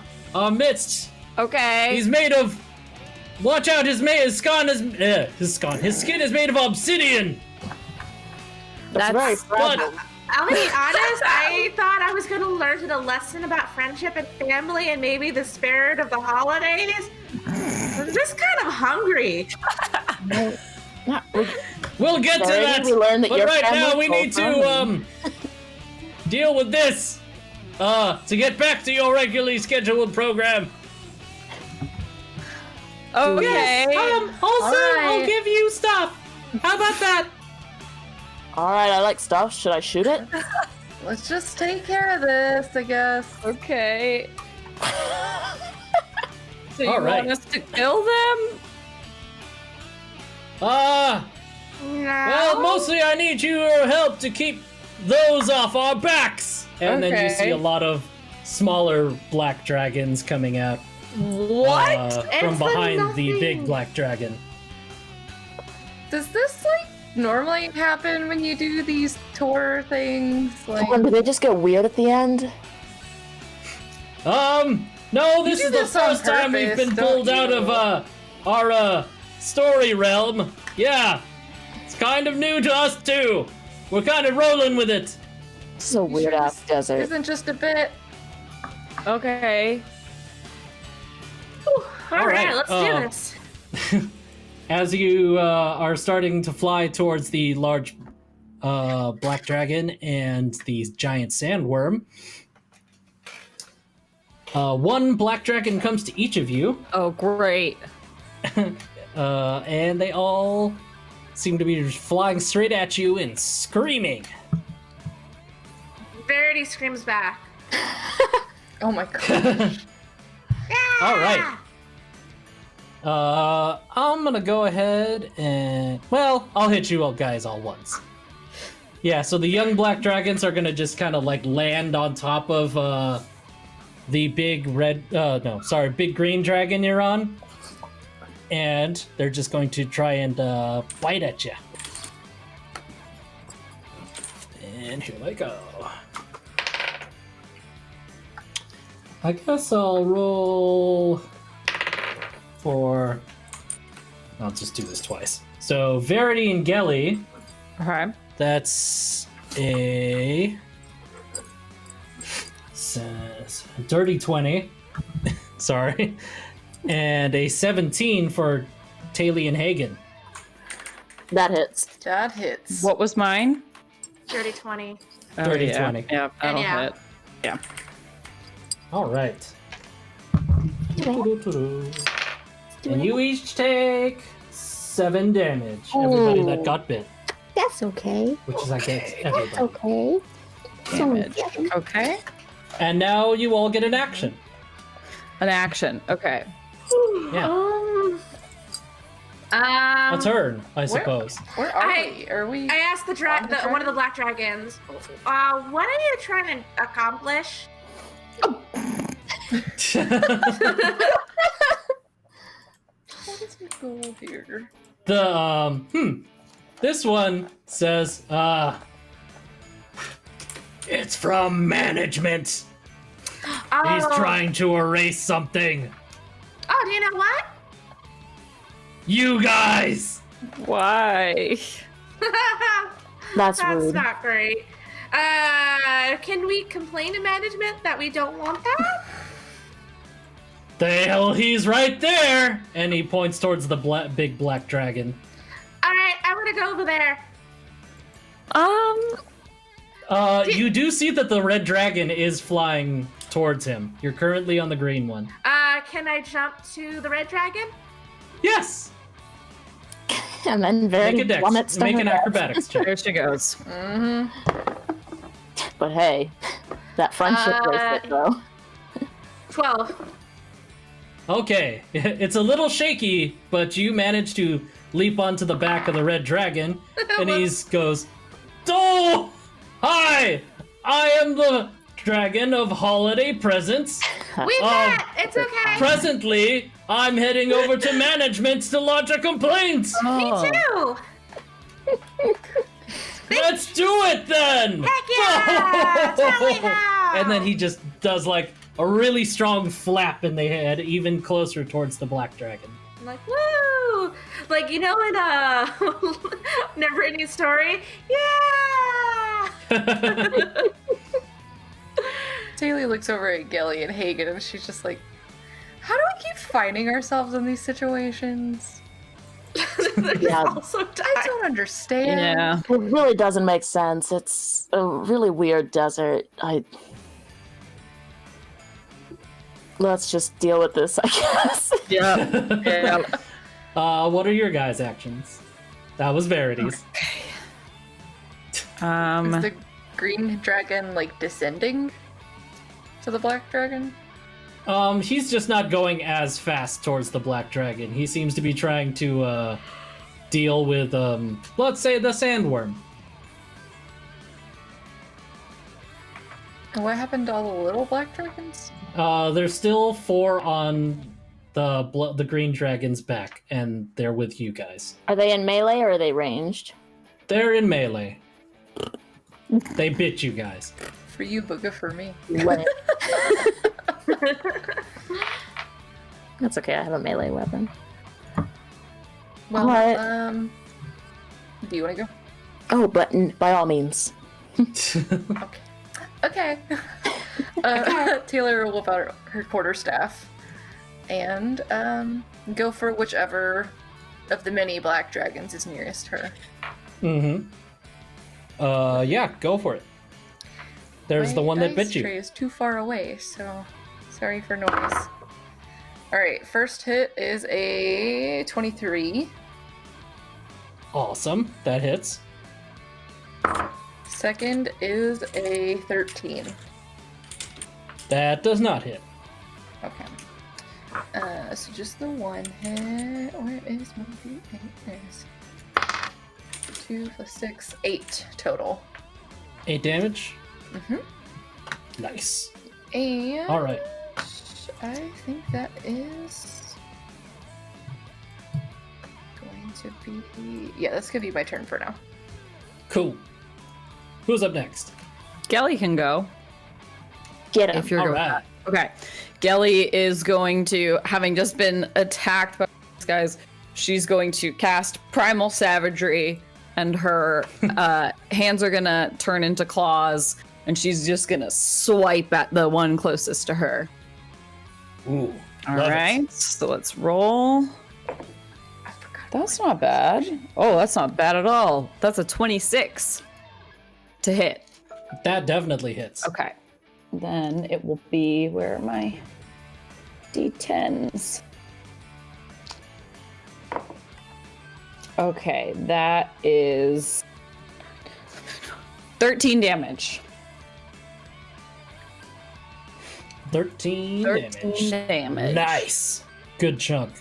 midst. Okay. He's made of. Watch out! His skin is made of obsidian. That's very That's fragile. I'll be honest, I thought I was going to learn a lesson about friendship and family and maybe the spirit of the holidays. I'm just kind of hungry. Not really. We'll get to Sorry, that. we learned that but your right now family we need told to deal with this. To get back to your regularly scheduled program. okay. Also, Alright. I'll give you stuff. How about that? All right, I like stuff. Should I shoot it? Let's just take care of this, I guess. Okay. So you All right. want us to kill them? No. Well, mostly I need your help to keep those off our backs. And then you Okay. see a lot of smaller black dragons coming out What? from It's the behind the big nothing. black dragon. Does this like normally happen when you do these tour things? Like, Did they just get weird at the end? No, this do is the this on first time we've purpose, been don't pulled out you? of our story realm. Yeah, it's kind of new to us too. We're kind of rolling with it. This is a weird ass desert. isn't just a bit. Okay. All right, Alright, let's do this. As you are starting to fly towards the large black dragon and the giant sandworm, one black dragon comes to each of you, Oh, great. and they all seem to be flying straight at you and screaming. Verity screams back. Oh my god. All right. I'm gonna go ahead and, well, I'll hit you all guys all once. Yeah, so the young black dragons are gonna just kind of like land on top of the big big green dragon you're on, and they're just going to try and bite at you. And here they go. I guess I'll roll for. I'll just do this twice. So Verity and Gelly. Okay. That's a dirty 20. Sorry. And a 17 for Taylor and Hagen. That hits. That hits. What was mine? Dirty 20. Dirty yeah. 20. Yeah, that'll yeah. hit. Yeah. All right. And you each take 7 damage. Everybody that got bit, That's okay. which is I guess That's everybody. okay. Damage. Okay. And now you all get an action. An action. Okay. Yeah, a turn, I suppose. Where are we? Are we? I asked On the one of the black dragons, what are you trying to accomplish? What is my goal here? This one says, it's from management. He's Oh. trying to erase something. Oh, do you know what? You guys! Why? That's That's rude. not great. Can we complain to management that we don't want that? The hell, he's right there! And he points towards the big black dragon. Alright, I'm gonna go over there. You do see that the red dragon is flying towards him. You're currently on the green one. Can I jump to the red dragon? Yes! And then Verity plummets to make her an death. acrobatics check. There she goes. Mm-hmm. But hey, that friendship bracelet though. 12. Okay, it's a little shaky, but you manage to leap onto the back of the red dragon, and he goes, "Oh, hi! I am the dragon of holiday presents. We met! It's okay! Presently, I'm heading over to management to lodge a complaint. Oh. Too! Let's do it then!" Heck yeah! Tell me how! And then he just does like a really strong flap in the head, even closer towards the black dragon. I'm like, woo! Like, you know in Never Ending Story? Yeah! Taylor looks over at Gelly and Hagen and she's just like, how do we keep finding ourselves in these situations? Yeah. Also I die. don't understand. Yeah. It really doesn't make sense. It's a really weird desert. Let's just deal with this, I guess. Yeah. Yeah. What are your guys' actions? That was Verity's. Is the green dragon like descending to the black dragon? He's just not going as fast towards the black dragon. He seems to be trying to deal with, let's say, the sandworm. And what happened to all the little black dragons? There's still 4 on the green dragon's back, and they're with you guys. Are they in melee or are they ranged? They're in melee. They bit you guys. For you, Booga, for me. Lit. That's okay, I have a melee weapon. Well, Alright. Do you want to go? Oh, but by all means. Okay. Taylor will whip out her quarterstaff and go for whichever of the many black dragons is nearest her. Mm-hmm. Yeah, go for it. There's the one that bit you. My tray is too far away, so sorry for noise. All right, first hit is a 23. Awesome. That hits. Second is a 13. That does not hit. Okay. So just the one hit. Where is my D8? There it is. 2 plus 6, 8 total. 8 damage. Mm-hmm. Nice. And All right. I think that is going to be... Yeah, that's going to be my turn for now. Cool. Who's up next? Gelly can go Get him. if you're All going. right. Okay. Gelly is going to, having just been attacked by these guys, she's going to cast Primal Savagery, and her hands are gonna turn into claws, and she's just gonna swipe at the one closest to her. Ooh. All love it. right, so let's roll. That's not bad. Oh, that's not bad at all. That's a 26 to hit. That definitely hits. Okay. Then it will be, where are my d10s? Okay, that is 13 damage. 13 13 damage. damage. Nice. Good chunk.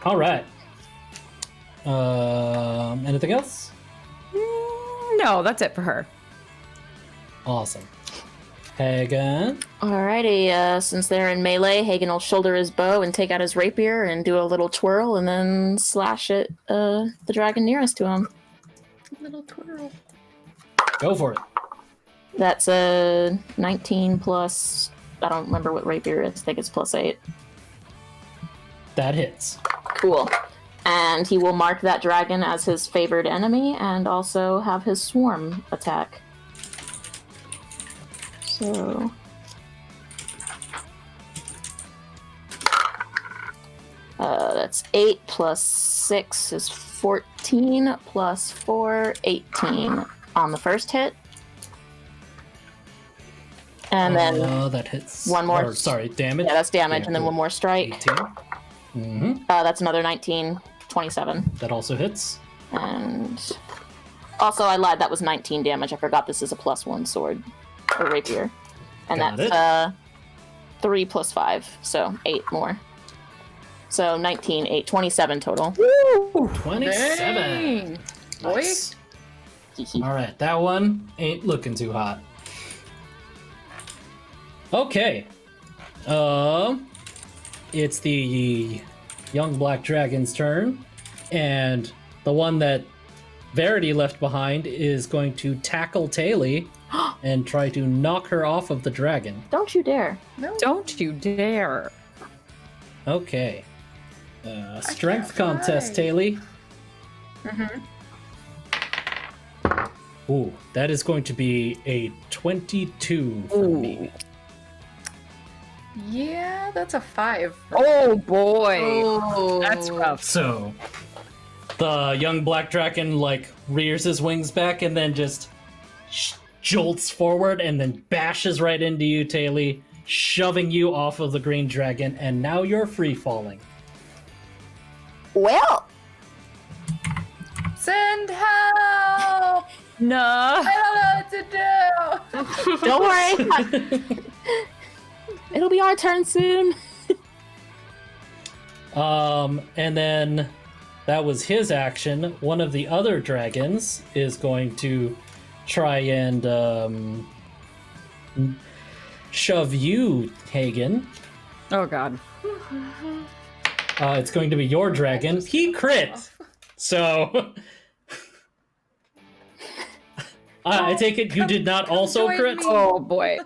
All right. Anything else? No, that's it for her. Awesome. Hagen. Alrighty, since they're in melee, Hagen will shoulder his bow and take out his rapier and do a little twirl and then slash at the dragon nearest to him. Little twirl. Go for it. That's a 19 plus, I don't remember what rapier is, I think it's plus 8. That hits. Cool. And he will mark that dragon as his favored enemy and also have his swarm attack. So... that's 8 plus 6 is 14 plus 4, 18 on the first hit. And then that hits. one more. Or, sorry, damage. yeah, that's damage, Yeah, and then cool. one more strike. 18. Mm-hmm. That's another 19, 27. That also hits. And also, I lied. That was 19 damage. I forgot this is a +1 sword or rapier, and Got that's 3 plus 5, so 8 more. So 19, 8, 27 total. 27. Dang. Boy. Nice. All right, that one ain't looking too hot. Okay. It's the young black dragon's turn, and the one that Verity left behind is going to tackle Taily and try to knock her off of the dragon. Don't you dare! No. Don't you dare. Okay. Strength can't contest, fly. Taily. Mm-hmm. Ooh, that is going to be a 22 for me. Yeah, that's a 5. Oh boy. Oh, That's rough. So, the young black dragon, like, rears his wings back and then just jolts forward and then bashes right into you, Taily, shoving you off of the green dragon, and now you're free falling. Well, Send help! No. I don't know what to do. don't worry. It'll be our turn soon. And then that was his action. One of the other dragons is going to try and shove you, Hagen. Oh god. It's going to be your dragon. He crit! So... I take it you did not also Join crit? me. Oh boy.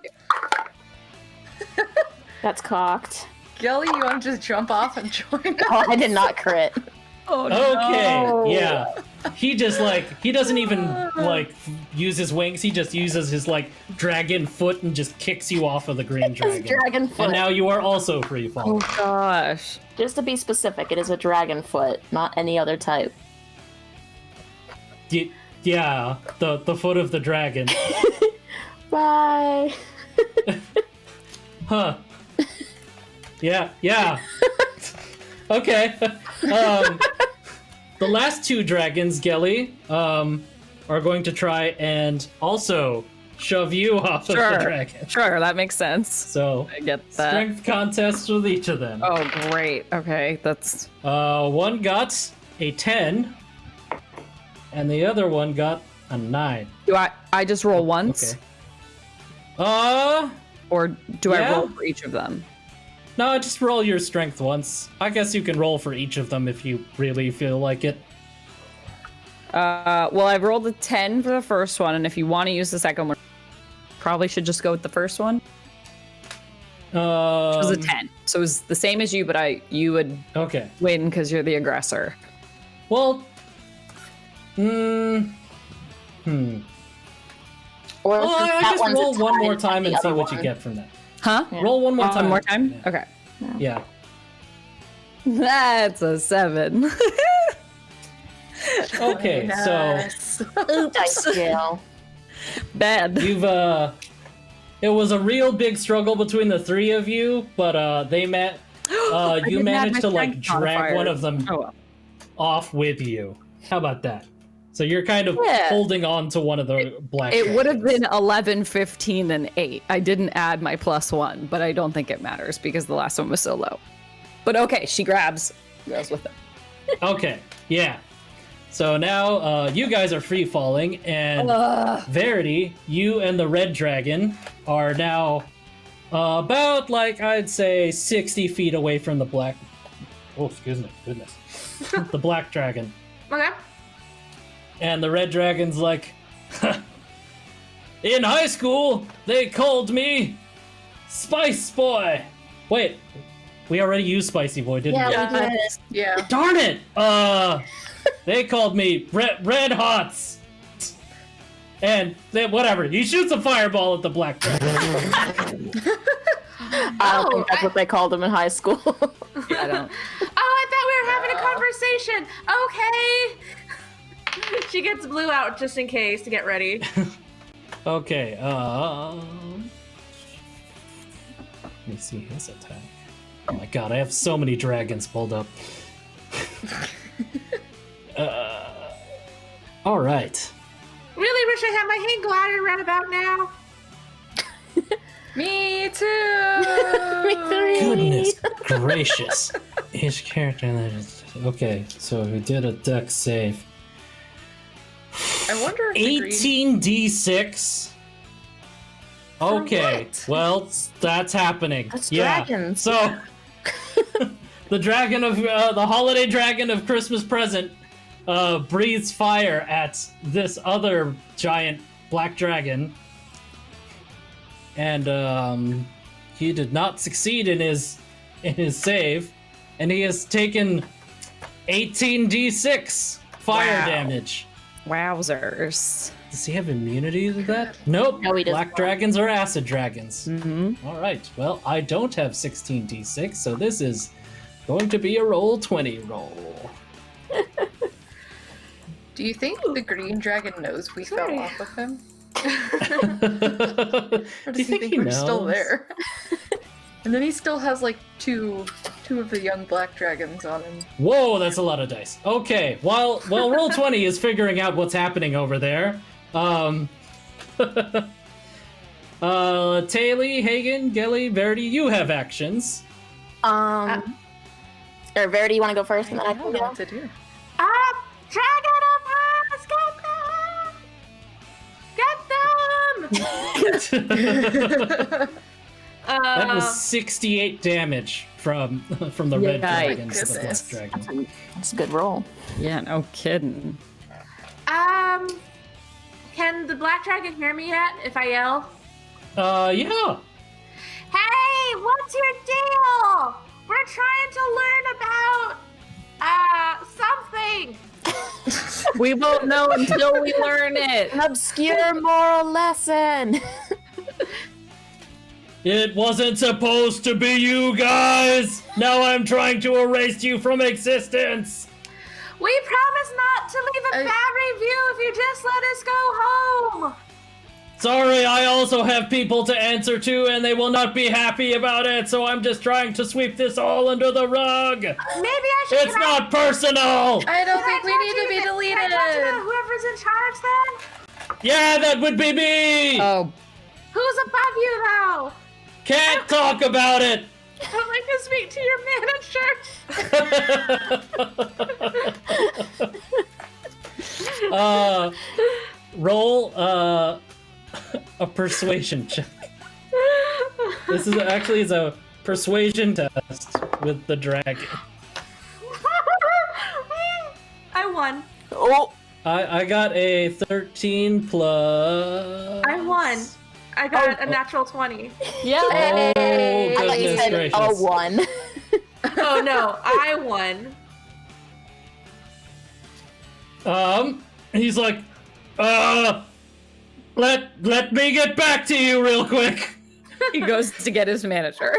That's cocked. Gelly, you want to just jump off and join us? Oh, I did not crit. Oh Okay, no. yeah. He just he doesn't even use his wings. He just uses his dragon foot and just kicks you off of the green It's dragon. dragon foot. And now you are also free Oh falling. gosh. Just to be specific, it is a dragon foot, not any other type. Yeah, the foot of the dragon. Bye. Huh. Yeah. Okay. the last two dragons, Gelly, are going to try and also shove you off of the dragon. Sure, that makes sense. So I get that. strength contest with each of them. Oh, great. Okay, that's... One got a 10, and the other one got a 9. Do I just roll once? Okay. Or do I Yeah. roll for each of them? No, just roll your strength once. I guess you can roll for each of them if you really feel like it. Well, I've rolled a 10 for the first one, and if you want to use the second one, probably should just go with the first one. It was a 10. So it was the same as you, but you would Okay. win because you're the aggressor. Well, Or Well, since I that guess one's a roll one tie, more it's time the and see other what you one. get from that. Huh? Yeah. Roll one more time. One more time? Yeah. Okay. Yeah. That's a 7. Okay, Nice. Dice jail. Bad. so you've it was a real big struggle between the three of you, but they met. You didn't add managed my to like strength drag modifier. one of them Oh, well. off with you. How about that? So you're kind of Yeah. holding on to one of the black. It would have dragons. been 11, 15, and 8. I didn't add my +1, but I don't think it matters because the last one was so low. But okay, she grabs with it. Okay, yeah. So now you guys are free falling, and Verity, you and the red dragon are now about, like, I'd say 60 feet away from the black. Oh, excuse me, goodness. The black dragon. Okay. And the red dragon's like, in high school, they called me Spice Boy. Wait, we already used Spicy Boy, didn't we? Yeah, we did. Yeah. Darn it! They called me Red Hots. And whatever, he shoots a fireball at the black dragon. I don't think that's what they called them in high school. I don't. Oh, I thought we were having a conversation. Okay. She gets blue out just in case to get ready. Okay, let me see his attack. Oh my god, I have so many dragons pulled up. Alright. Really wish I had my hang glider right about now. Me too. Me three. Goodness gracious. His character... Okay, so he did a dex save. I wonder if the green... 18d6? Okay, what? well, that's happening. That's yeah. dragons. So, the dragon of the holiday dragon of Christmas present breathes fire at this other giant black dragon, and he did not succeed in his save, and he has taken 18d6 fire Wow. damage. Wowzers. Does he have immunity to that? Nope. No, he does Black not. dragons are acid dragons. Mm-hmm. All right. Well, I don't have 16d6, so this is going to be a roll 20 roll. Do you think the green dragon knows we Sorry. fell off with him? Or Do does you he think we're still knows? there? And then he still has like two of the young black dragons on him. Whoa, that's a lot of dice. Okay. While roll 20 is figuring out what's happening over there, Taylor, Hagen, Gelly, Verity, you have actions. Or Verity, you want to go first, and then I I can don't know go? what to do. Dragon of Hearts, get them! That was 68 damage from the red Yikes. dragons to the black Goodness. dragon. That's a good roll. Yeah, no kidding. Can the black dragon hear me yet if I yell? Yeah. Hey, what's your deal? We're trying to learn about, something. We won't know until we learn it. An obscure moral lesson. It wasn't supposed to be you guys! Now I'm trying to erase you from existence! We promise not to leave a I- bad review if you just let us go home. Sorry, I also have people to answer to, and they will not be happy about it, so I'm just trying to sweep this all under the rug. Maybe I should. It's not personal! I don't think we need to be deleted. Can I talk to whoever's in charge then? Yeah, that would be me! Oh, Who's above you though? Can't talk about it! I'd like to speak to your manager. Roll a persuasion check. This is actually a persuasion test with the dragon. I won. Oh, I got a 13 plus. I won. I got a natural 20. yeah. Oh, I thought you goodness said gracious. a 1. Oh no, I won. He's like, let me get back to you real quick. he goes to get his manager.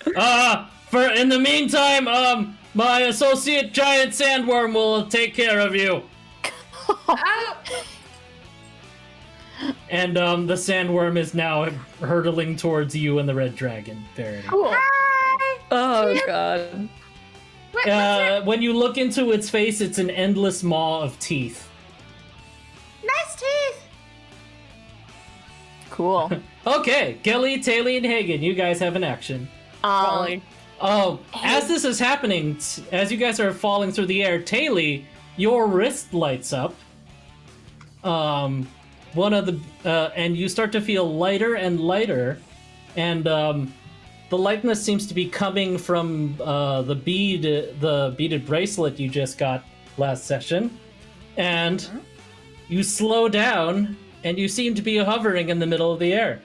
For in the meantime, my associate giant sandworm will take care of you. And the sandworm is now hurtling towards you and the red dragon, Verity. Cool. Hi. Oh god. When you look into its face, it's an endless maw of teeth. Nice teeth. Cool. Okay, Kelly, Taylor, and Hagen, you guys have an action. Oh, as this is happening, as you guys are falling through the air, Taylor, your wrist lights up. One of the and you start to feel lighter and lighter, and the lightness seems to be coming from the beaded bracelet you just got last session, and you slow down, and you seem to be hovering in the middle of the air.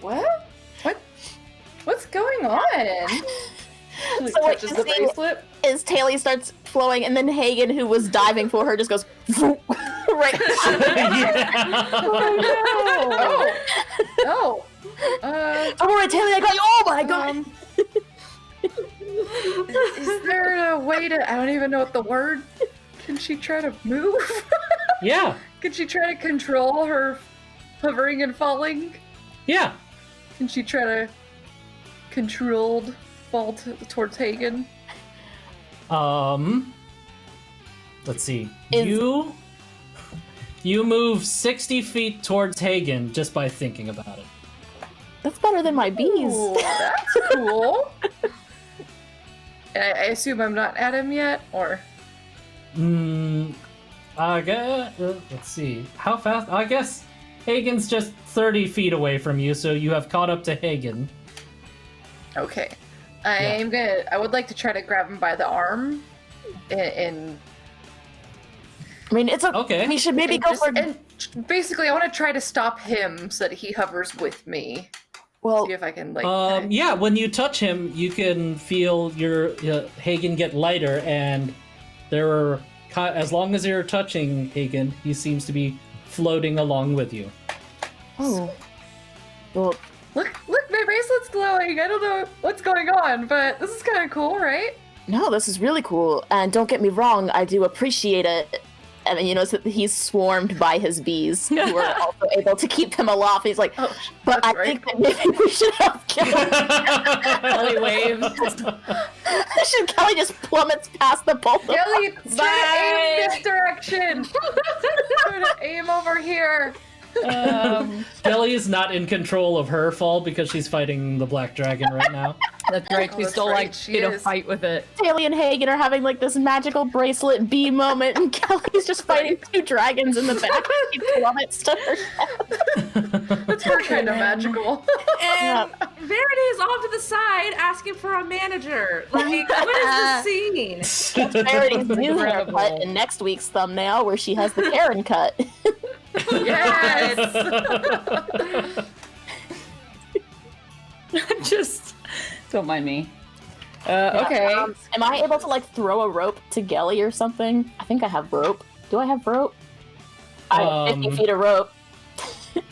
What? What's going on? She So what touches you the see bracelet. is Taylor starts flowing, and then Hagen, who was diving for her, just goes right. Yeah. Oh. Don't worry, Taylor, I got you. Oh my god. Is there a way to? I don't even know what the word. Can she try to move? Yeah, Can she try to control her hovering and falling? yeah. Can she try to controlled fall towards Hagen? Let's see. Is- You move 60 feet towards Hagen just by thinking about it. That's better than my bees. Ooh, that's cool. I assume I'm not at him yet, or I guess, let's see. How fast? I guess Hagen's just 30 feet away from you, so you have caught up to Hagen. okay. I would like to try to grab him by the arm, and I mean, it's a. Okay. We should maybe and go just- for. and basically, I want to try to stop him so that he hovers with me. Well, See if I can like. Yeah, when you touch him, you can feel your Hagen get lighter, and there are, as long as you're touching Hagen, he seems to be floating along with you. oh. Well, Look, my bracelet's glowing. I don't know what's going on, but this is kind of cool, right? no, this is really cool, and don't get me wrong, I do appreciate it. And then you notice that he's swarmed by his bees, who are also able to keep him aloft. He's like, Oh, but that's I right. think that maybe we should have Kelly. Kelly waves. Should Kelly just plummets past the both of them? Kelly, try to aim this direction. Try to aim over here. Kelly is not in control of her fall because she's fighting the black dragon right now. That's right. Oh, She's that's still right, like she in a is. fight with it. Taylor and Hagen are having like this magical bracelet bee moment, and Kelly's just fighting two dragons in the back. She plummets to her death. That's her kind of magical. And Verity is off to the side asking for a manager. Like, what is the scene? Verity's new haircut in next week's thumbnail, where she has the Karen cut. Yes. Just don't mind me. Okay. Am I able to like throw a rope to Gelly or something? I think I have rope. Do I have rope? I have 50 feet of rope.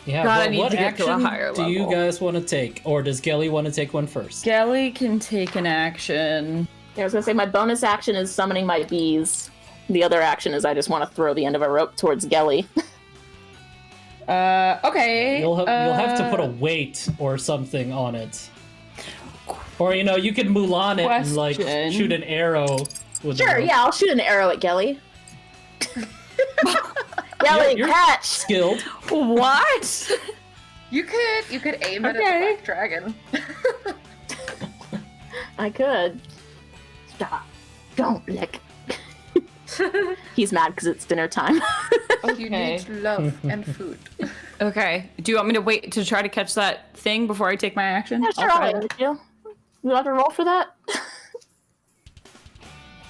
Yeah, God, I well, need what to get to a action higher do you level. guys want to take? Or does Gelly want to take one first? Kelly can take an action. Yeah, I was gonna say my bonus action is summoning my bees. The other action is I just want to throw the end of a rope towards Gelly. Okay. You'll have to put a weight or something on it. Or, you could Mulan it and, like, Question. shoot an arrow with Sure, the rope. yeah, I'll shoot an arrow at Gelly. Gelly, You're catch! skilled. What? You could aim it at the Okay. black dragon. I could. Stop. Don't lick. He's mad because it's dinner time. You need love and food. Okay. Do you want me to wait to try to catch that thing before I take my action? Yeah, sure, I'll I'll try wait with you. You have to roll for that?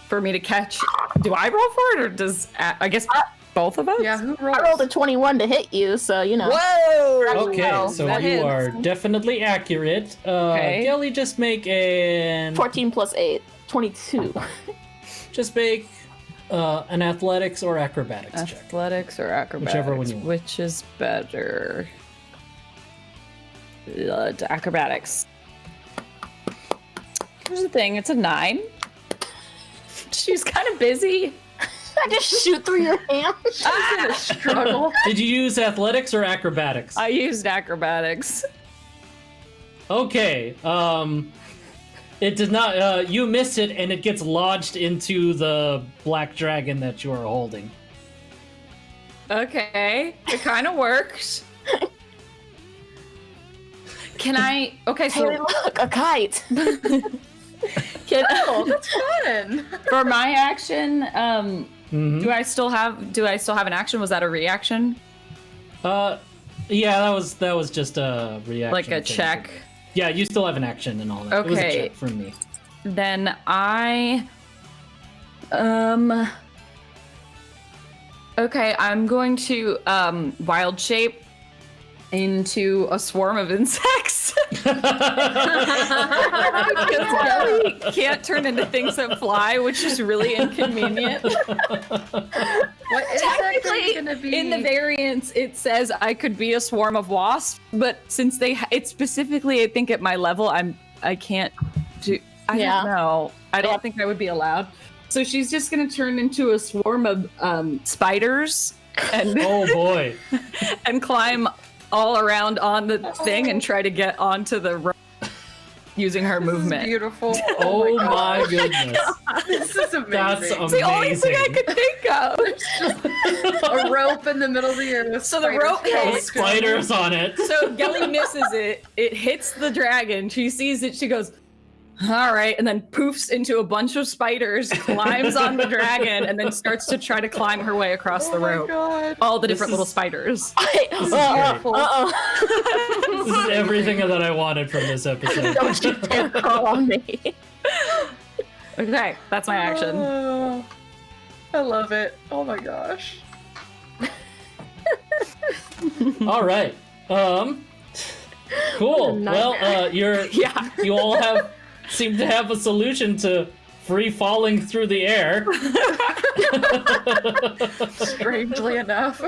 for me to catch. Do I roll for it, or does I guess both of us? Yeah, who rolls? I rolled a 21 to hit you, so you know. Whoa! Okay, Well, so that you hits. are definitely accurate. Okay. Gelly, just make 14 plus 8, 22. Just make an athletics or acrobatics check. Athletics or acrobatics? Whichever one you want. Which is better? Acrobatics. Here's the thing, it's a 9. She's kind of busy. I just shoot through your hand. Struggle. Did you use athletics or acrobatics? I used acrobatics. Okay. It did not. You miss it, and it gets lodged into the black dragon that you are holding. Okay, it kind of works. Can I? Okay, so Hey, look, a kite. can, That's fun. for my action, Mhm. do I still have an action? Was that a reaction? Yeah, that was just a reaction. Like a thing. check? Yeah, you still have an action and all that. It was a Okay. check from me. Then I okay, I'm going to wild shape into a swarm of insects. Because Kelly can't turn into things that fly, which is really inconvenient. What insect are you gonna be? In the variants, it says I could be a swarm of wasps, but since it's specifically, I think at my level, I can't do. I Yeah. don't know. I don't think I would be allowed. So she's just gonna turn into a swarm of spiders and Oh boy. and climb all around on the thing and try to get onto the rope using her This is movement. beautiful. Oh my goodness. This is amazing. That's It's the only thing I could think of. A rope in the middle of the air with So the spiders rope crawling hits. through it. Spiders on it. So Gelly misses it. It hits the dragon. She sees it. She goes, all right, and then poofs into a bunch of spiders, climbs on the dragon, and then starts to try to climb her way across the Oh my rope. god. All the This different is- little spiders. This is great. Uh-oh. This is everything that I wanted from this episode. Don't you dare call on me. Okay, that's my action. Oh, I love it. Oh my gosh. All right. Cool. Well, Yeah. you all seem to have a solution to free falling through the air. Strangely enough.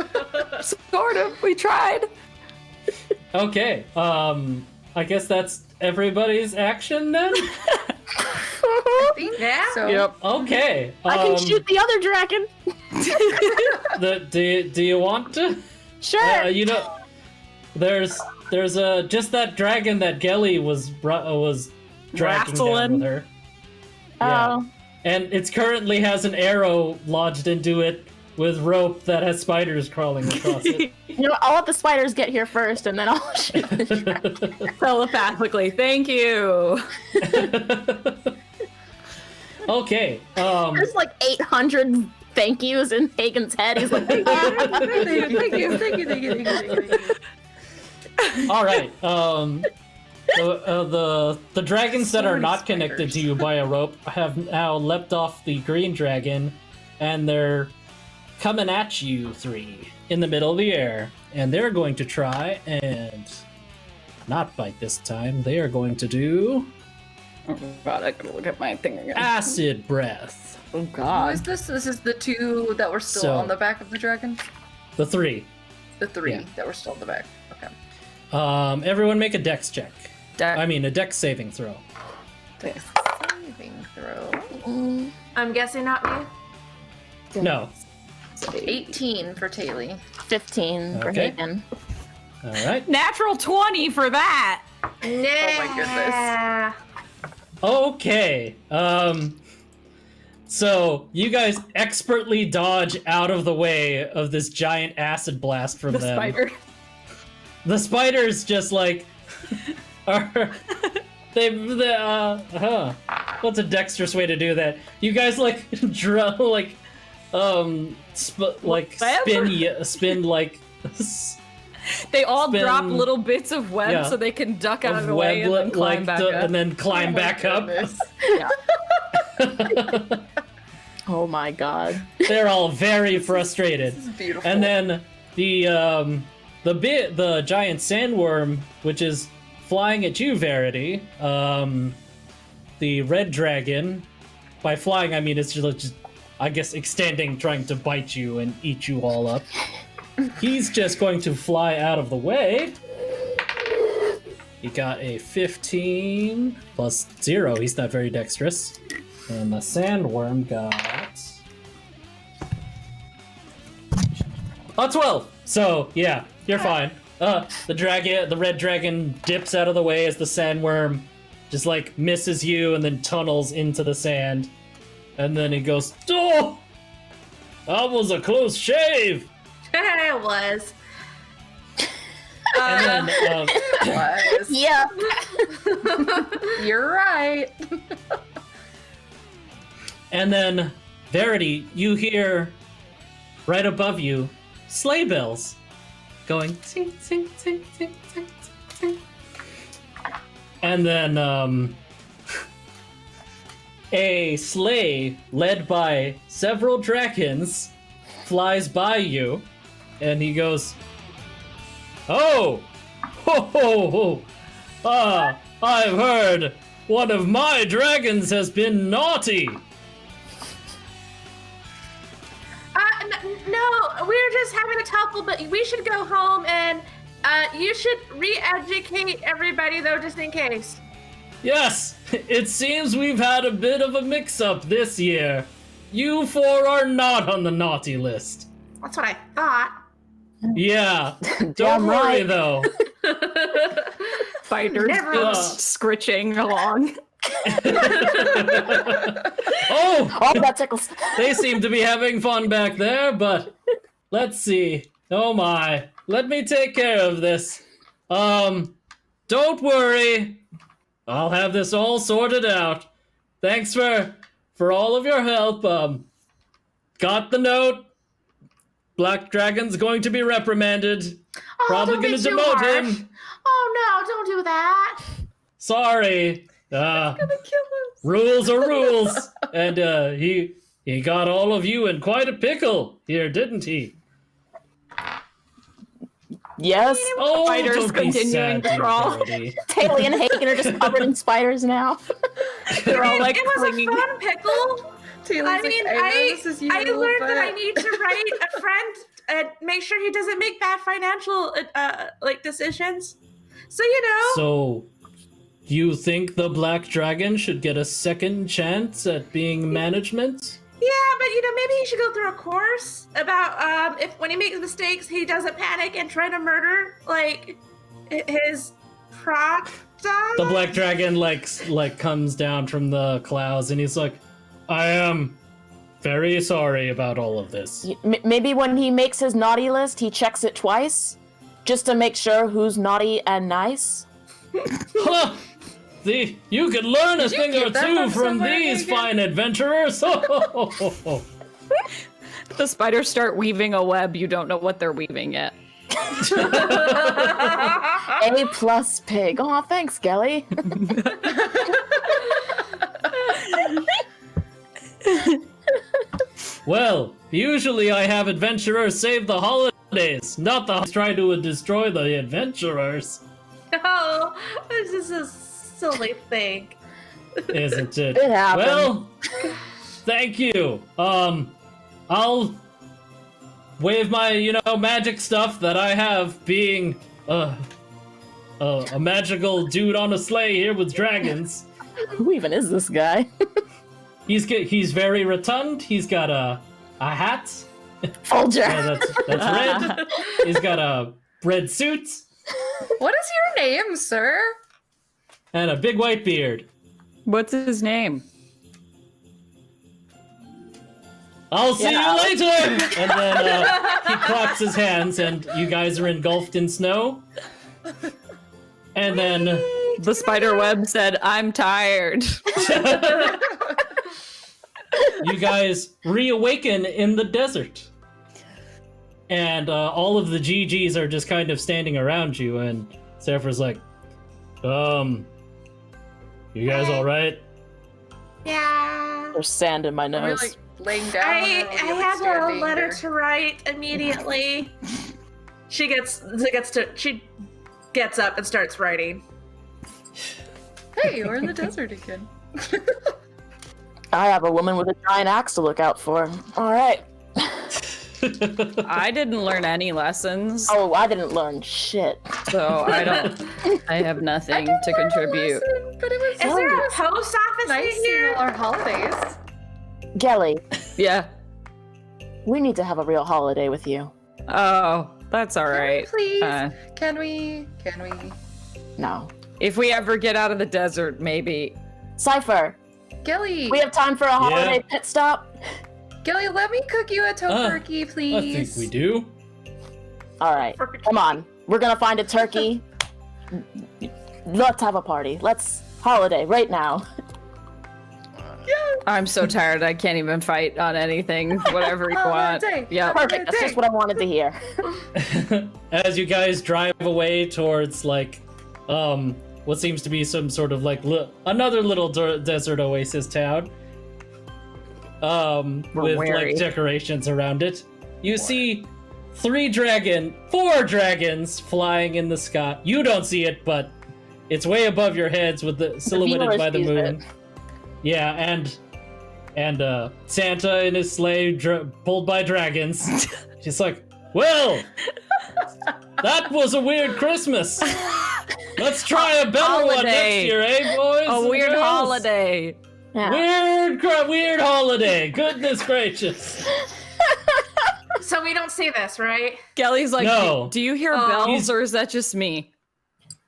Sort of. We tried. Okay. I guess that's everybody's action then. I think Yeah? so. Okay. I can shoot the other dragon. Do you want to? Sure. There's just that dragon that Gelly was dragging down Wrestling. with her. Yeah. Oh. And it currently has an arrow lodged into it with rope that has spiders crawling across it. You know, I'll let the spiders get here first, and then I'll shoot the dragon. Telepathically. Thank you. Okay. There's like 800 thank yous in Hagen's head. He's like, Thank you. All right. The dragons that are not connected to you by a rope have now leapt off the green dragon, and they're coming at you three in the middle of the air, and they're going to try and not bite this time. They are going to do Oh god, I gotta look at my thing again. acid breath. Oh Who god. is this? This is the two that were still So- on the back of the dragon? The three. The three Yeah. that were still on the back. Okay. Everyone make a dex check. Dex. I mean, a dex saving throw. Saving throw. I'm guessing not me. No. 18 for Taylor. 15 for Okay. Hagen. All right. Natural 20 for that. Yeah. Okay. So you guys expertly dodge out of the way of this giant acid blast from The them. spider. The spiders just like are what's a dexterous way to do that? You guys like spin like They all Spin- drop little bits of web yeah, so they can duck out of of the way and then climb back up. and then climb back up. Oh my god. They're all very frustrated. This is beautiful. And then the giant sandworm, which is flying at you, Verity, the red dragon. By flying, I mean it's just I guess extending, trying to bite you and eat you all up. He's just going to fly out of the way. He got a 15 plus 0. He's not very dexterous. And the sandworm got a 12. So yeah, you're fine. The red dragon dips out of the way as the sandworm just like misses you and then tunnels into the sand. And then he goes, "Oh, that was a close shave." It was. And then Was. Yeah. You're right. And then, Verity, you hear right above you sleigh bells going sing, sing, sing, sing, sing, sing. And then, a sleigh led by several dragons flies by you, and he goes, "Oh, ho, ho, ho. I've heard one of my dragons has been naughty." No, we're just having a tussle, but we should go home and you should re-educate everybody though, just in case. Yes, it seems we've had a bit of a mix-up this year. You four are not on the naughty list. That's what I thought. Yeah, don't Damn worry right. though. Spiders Never- just scritching along. Oh, Oh, that tickles. they seem to be having fun back there, but let's see. Oh my, let me take care of this. Don't worry. I'll have this all sorted out. Thanks for all of your help. Got the note. Black Dragon's going to be reprimanded. Probably don't gonna be too demote harsh. him. Oh no, don't do that. Sorry. Rules are rules. And he got all of you in quite a pickle here, didn't he? Yes. Oh, Spiders don't be continuing sad, to dear crawl. Verity. Taylor and Hagen are just covered in spiders now. They're all like it was clinging. a fun pickle. Taylor's I mean, like, know this is you I a little learned that I bit. need to write a friend and make sure he doesn't make bad financial like decisions. So you know. So, you think the Black Dragon should get a second chance at being management? Yeah, but you know, maybe he should go through a course about if when he makes mistakes, he doesn't panic and try to murder like his product. The Black Dragon like comes down from the clouds and he's like, "I am very sorry about all of this." Maybe when he makes his naughty list, he checks it twice, just to make sure who's naughty and nice. Huh! You could learn a Did you thing or get that two from from somewhere, these Hagen? fine adventurers. The spiders start weaving a web. You don't know what they're weaving yet. A plus pig. Aw, thanks, Gelly. Well, usually I have adventurers save the holidays, not the try to destroy the adventurers, No, this is a silly thing. isn't it? It happened. Well, thank you. I'll wave my, magic stuff that I have, being a magical dude on a sleigh here with dragons. Who even is this guy? He's very rotund. He's got a a hat. Folger. That's red. He's got a red suit What is your name, sir? and a big white beard. What's his name? I'll see Yeah. you later! And then he claps his hands, and you guys are engulfed in snow. And then The spider web said, "I'm tired." you guys reawaken in the desert. And all of the GGs are just kind of standing around you, and Zephyr's like, you guys alright? Yeah. There's sand in my Are we nose. like laying down? I or are we, like, have a standing, letter or- to write immediately. She gets up and starts writing. Hey, we're in the desert again. I have a woman with a giant axe to look out for. All right. I didn't learn any lessons, Oh, I didn't learn shit. so I have nothing to contribute. Listen, but it was Is there a post office nice in seeing here? all our holidays. Gelly, Yeah. we need to have a real holiday with you. Oh, that's all right. Please, Uh, can we? No. if we ever get out of the desert, maybe. Cypher, Gilly, we have time for a holiday pit stop? Gilly, let me cook you a tofurkey, I please. think we do. All right. Come on. We're going to find a turkey. Let's have a party. Let's holiday right now. I'm so tired. I can't even fight on anything. Whatever you want. Holiday. Yeah. Perfect. That's just what I wanted to hear. As you guys drive away towards like what seems to be some sort of like another little desert oasis town with wary. like decorations around it, you see four dragons flying in the sky. You don't see it, but it's way above your heads with the silhouetted viewers by the sees moon. it. Yeah, and Santa in his sleigh pulled by dragons. She's like, well, that was a weird Christmas. Let's try a better one next Holiday. year, eh, boys? A and weird girls? holiday. Yeah. Weird holiday. Goodness gracious. So we don't see this, right? Gelly's like, No. do you hear Oh. bells or is that just me?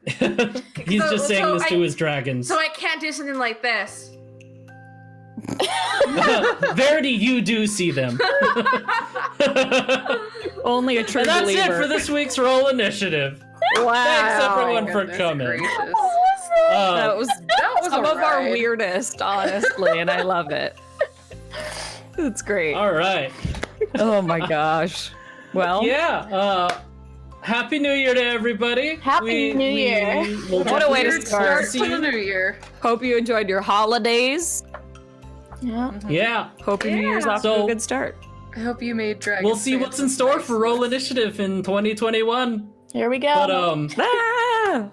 He's So- just saying so this to his dragons. So I can't do something like this. Verity, you do see them. Only a true And that's believer. it for this week's roll initiative. Wow. Thanks everyone for Goodness coming. gracious. That was some a of our ride. weirdest, honestly, and I love it. It's great. All right. Oh my gosh. Well, Yeah. Happy New Year to everybody. Happy New Year. We'll What a way to Weird start. start to the new year. hope you enjoyed your holidays. Yeah. Yeah. Hope your New Year's off to So- a good start. I hope you made dragons. We'll see what's in store for Roll Initiative in 2021. Here we go. But Ah!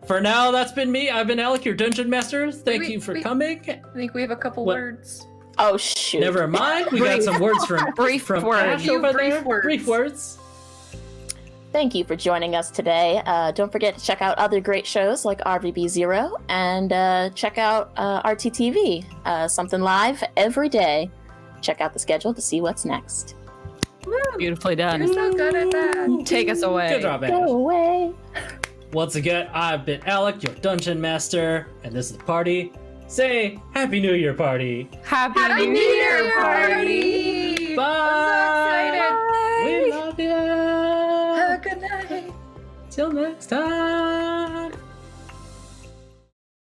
for now, that's been me. I've been Alec, your dungeon master. Thank Wait, you for wait. coming. I think we have a couple What? words. Oh, shoot. Never mind. We got some words from Brief words. Ash Few over brief there. words. Brief words. Thank you for joining us today. Don't forget to check out other great shows like RVB Zero and check out RTTV, something live every day. Check out the schedule to see what's next. Beautifully You're done. so good at that. Take us away. Good job, Ash. Go away. Once again, I've been Alec, your dungeon master, and this is the party. Say Happy New Year, party. Happy, Happy New Year party! Bye. I'm so excited. We love you. Have a good night. Till next time.